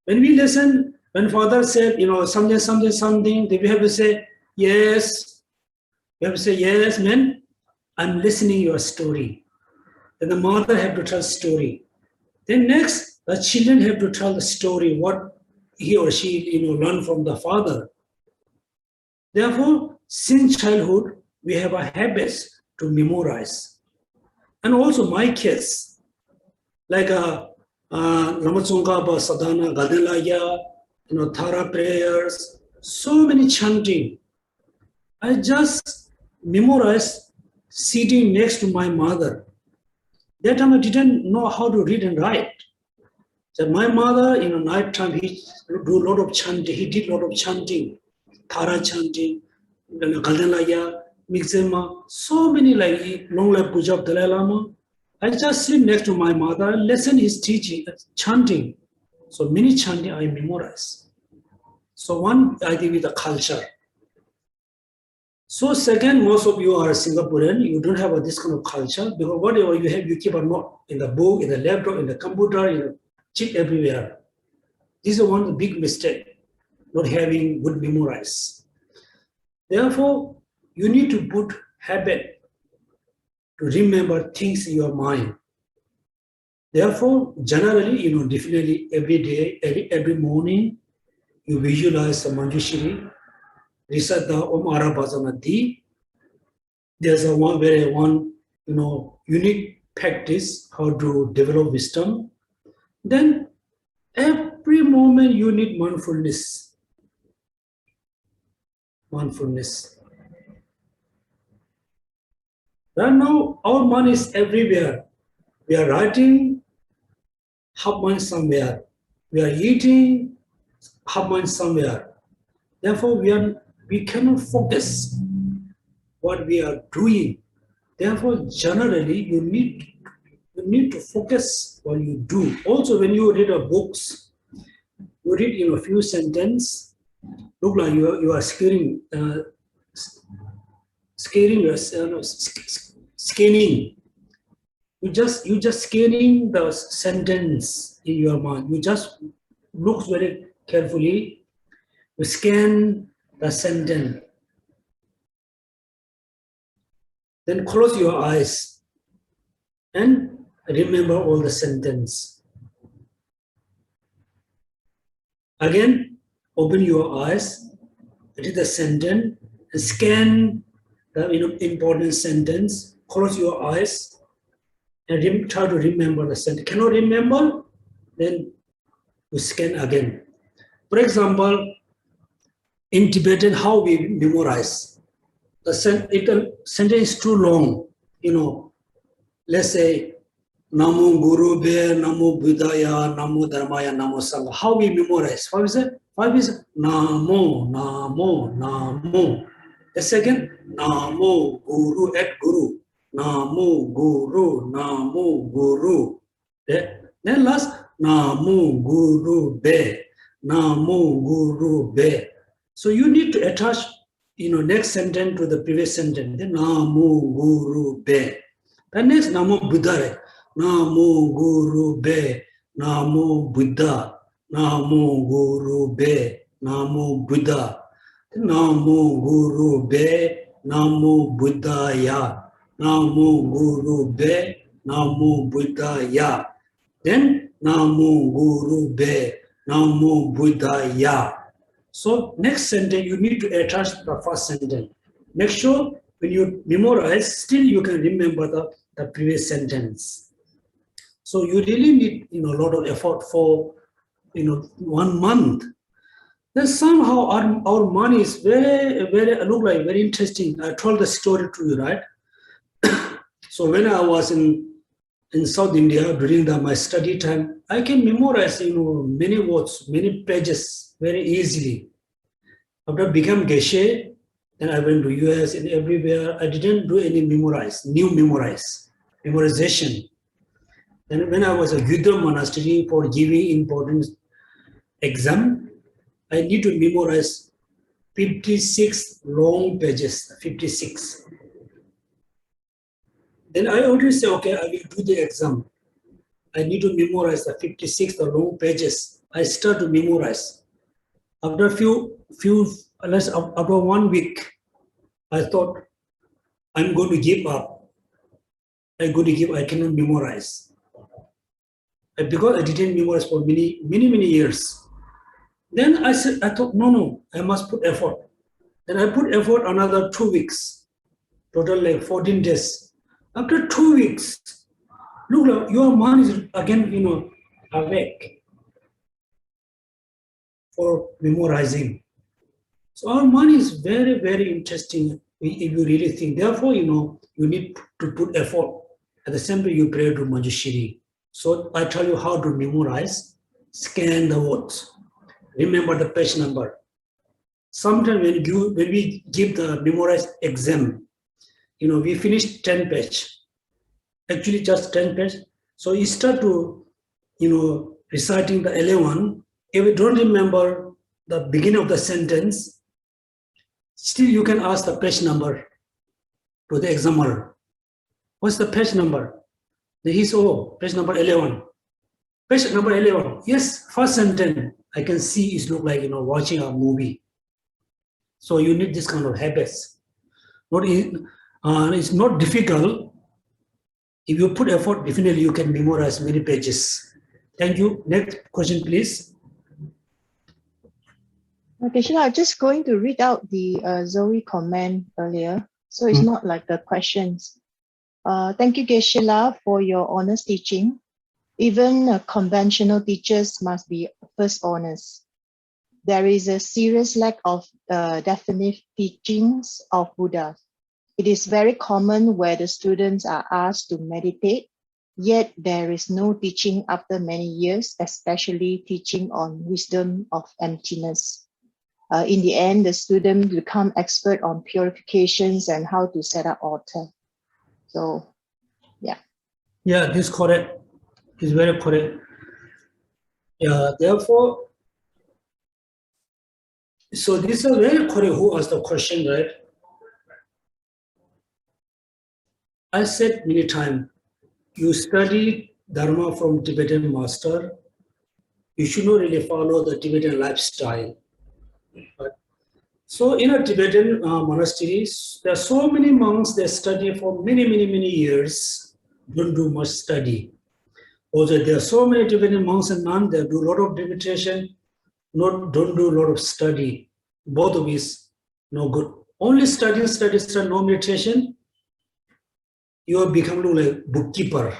When we listen, when father said, something, then we have to say, yes. We have to say, yes, man, I'm listening your story. Then the mother have to tell story. Then next, the children have to tell the story, what he or she, learn from the father. Therefore, since childhood, we have a habit to memorize. And also my kids, like Lamatsonga, Sadhana, Gadelaya, Thara prayers, so many chanting. I just memorized sitting next to my mother. That time I didn't know how to read and write. So my mother, night time, he do a lot of chanting. He did a lot of chanting, Thara chanting, Gadelaya, Mixema, so many like long life puja of Dalai Lama. I just sit next to my mother, listen his teaching, chanting. So many chanting I memorize. So one idea with the culture. So second, most of you are Singaporean, you don't have this kind of culture because whatever you have, you keep a note in the book, in the laptop, in the computer, check everywhere. This is one big mistake, not having good memorize. Therefore, you need to put habit to remember things in your mind. Therefore, generally, definitely every day, every morning, you visualize the Manjushri, recite the Om Arabhajana Di. There's a one unique practice how to develop wisdom. Then every moment you need mindfulness. Mindfulness. Right now, our mind is everywhere. We are writing, half mind somewhere. We are eating, half mind somewhere. Therefore, we cannot focus what we are doing. Therefore, generally, you need to focus what you do. Also, when you read books, you read a few sentences, look like you are scanning. You just scanning the sentence in your mind. You just look very carefully. You scan the sentence. Then close your eyes and remember all the sentence. Again, open your eyes, read the sentence, and scan the important sentence. Close your eyes and try to remember the sentence. Cannot remember, then you scan again. For example, in Tibetan, how we memorize. The sentence is too long. Let's say, Namo Guru Be, Namo Buddhaya, Namo Dharmaya, Namo Sangha. How we memorize? Five is Namo, Namo, Namo. The second, Namo Guru at Guru. Namo Guru, Namo Guru. Then last, Namo Guru Be, Namo Guru Be. So you need to attach, next sentence to the previous sentence. Then Namo Guru Be. The next, Namo Buddha. Namo Guru Be, Namo Buddha. Namo Guru Be, Namo Buddha. Namo Guru Be, Namo Buddhaya. Namo Guru Be, Namo Buddhaya. Then Namo Guru Be, Namo Buddhaya. So next sentence, you need to attach the first sentence. Make sure when you memorize, still you can remember the previous sentence. So you really need a lot of effort for 1 month. Then somehow our money is very interesting. I told the story to you, right? So when I was in South India during my study time, I can memorize many words, many pages very easily. After I became Geshe, then I went to US and everywhere. I didn't do any memorization. And when I was at Drepung Monastery for giving important exam, I need to memorize 56 long pages, 56. Then I always say, okay, I will do the exam. I need to memorize the 56 long pages. I start to memorize. After after 1 week, I thought I'm going to give up. I cannot memorize. Because I didn't memorize for many years. Then I thought, no, I must put effort. Then I put effort another 2 weeks, total like 14 days. After 2 weeks, look, your mind is again, awake for memorizing. So our mind is very interesting if you really think. Therefore, you need to put effort. At the same time, you pray to Manjushri. So I tell you how to memorize, scan the words, remember the page number. Sometimes when we give the memorized exam, we finish 10 page, actually just 10 page. So you start to, reciting the 11. If you don't remember the beginning of the sentence, still you can ask the page number to the examiner. What's the page number? Page number 11. Page number 11. Yes, first sentence I can see is look like watching a movie. So you need this kind of habits. It's not difficult. If you put effort, definitely you can memorize many pages. Thank you. Next question, please. Okay, Sheila, I'm just going to read out the Zoe comment earlier. So it's not like the questions. Thank you, Geshe, for your honest teaching. Even conventional teachers must be first honest. There is a serious lack of definite teachings of Buddha. It is very common where the students are asked to meditate, yet there is no teaching after many years, especially teaching on wisdom of emptiness. In the end, the students become expert on purifications and how to set up altar. So, yeah. Yeah, this is correct. It's very correct. Yeah, therefore, so this is very correct who asked the question, right? I said many times, you study Dharma from Tibetan master, you should not really follow the Tibetan lifestyle. But, so in a Tibetan monasteries, there are so many monks, they study for many years, don't do much study. Also, there are so many Tibetan monks and nuns, they do a lot of meditation, don't do a lot of study. Both of these no good. Only study, no meditation, you have become like bookkeeper.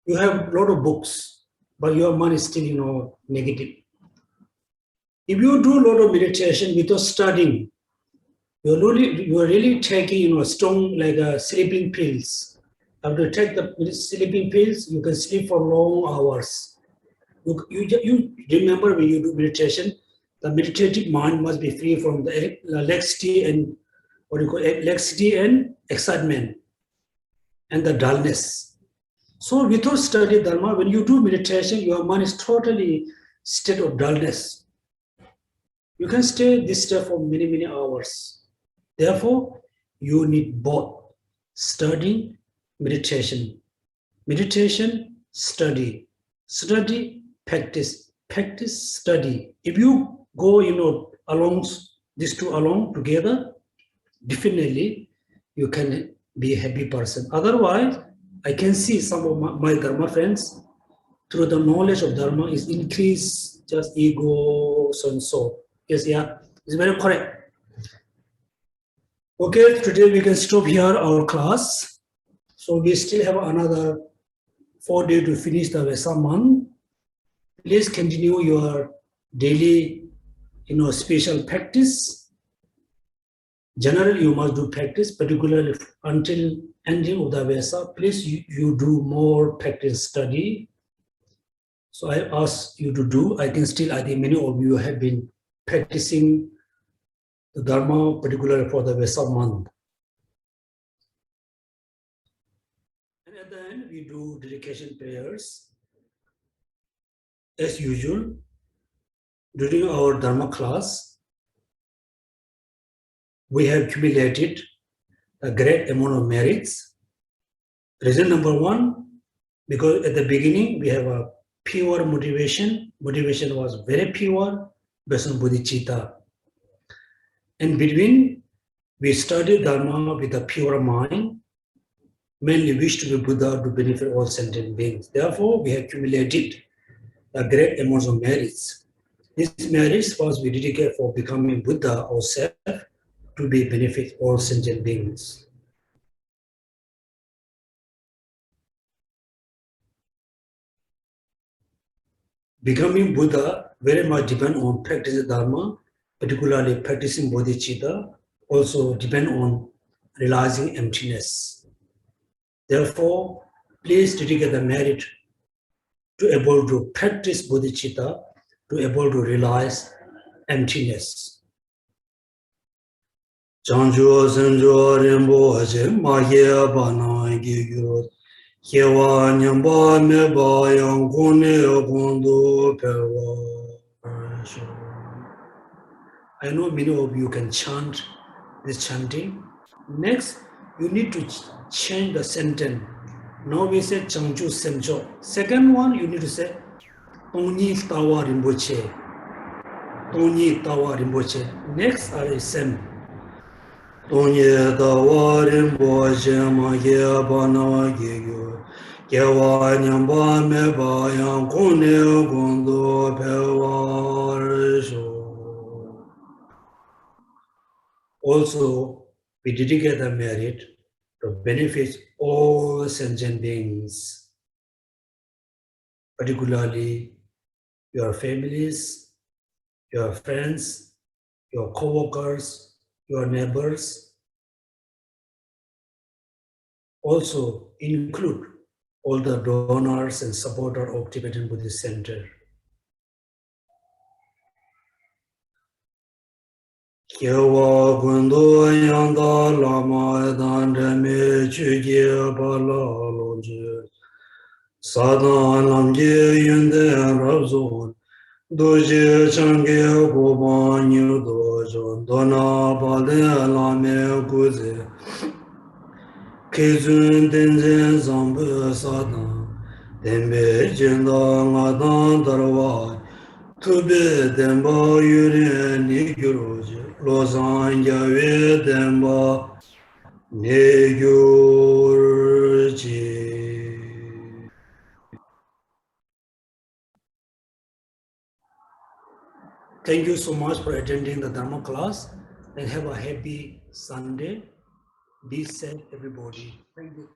You have a lot of books, but your mind is still, negative. If you do a lot of meditation without studying, you are really taking, strong like sleeping pills. After you take the sleeping pills, you can sleep for long hours. You remember when you do meditation, the meditative mind must be free from the laxity and laxity and excitement and the dullness. So without study Dharma, when you do meditation, your mind is totally state of dullness. You can stay this state for many hours. Therefore, you need both study, meditation. Meditation, study. Study, practice. Practice, study. If you go, along these two along together, definitely you can be a happy person. Otherwise, I can see some of my Dharma friends, through the knowledge of Dharma, is increase just ego, so and so. Yes, yeah, it's very correct. Okay, today we can stop here our class. So we still have another 4 days to finish the Vesak month. Please continue your daily, special practice. Generally, you must do practice, particularly until ending of the Vesak. Please, you do more practice study. So I ask you to do. I think many of you have been practicing the Dharma, particularly for the Vesak month. And at the end, we do dedication prayers. As usual, during our Dharma class, we have accumulated a great amount of merits. Reason number one, because at the beginning, we have a pure motivation. Motivation was very pure, based on bodhicitta. In between, we studied Dharma with a pure mind, mainly wish to be Buddha to benefit all sentient beings. Therefore, we have accumulated a great amount of merits. These merits was we dedicate for becoming Buddha ourselves to be benefit all sentient beings. Becoming Buddha very much depend on practicing Dharma, particularly practicing bodhicitta, also depend on realizing emptiness. Therefore, please dedicate the merit to able to practice bodhicitta, to able to realize emptiness. Chanjo senjo rinpo hache ma ye ba na gi gyuro hewa nyamba me ba yang kone kondo perwa. I know many of you can chant this chanting. Next, you need to change the sentence. Now we say Changchu Semcho. Second one, you need to say Tongni Tawa Rinpoche. Tongni Tawa Rinpoche. Next are Sem. Tongni Tawa Rinpoche ma ye ba na ge gyo. Yewa nyamba me ba yang kone gondo pewa risho. Also, we dedicate the merit to benefit all sentient beings, particularly your families, your friends, your co-workers, your neighbors. Also include all the donors and supporters of Tibetan Buddhist Center. Kyewa gundo yanda lama dante me chuge pala loje sadan lamje yunde rabzon doje change goba nyu dojo dona bale lame guze kezun denzen zambu sadan dembe jenda ngadan darwa tube demba yure ni gyuroje Lobsang Yonten Thank you so much for attending the Dharma class and have a happy Sunday. Be safe, everybody. Thank you.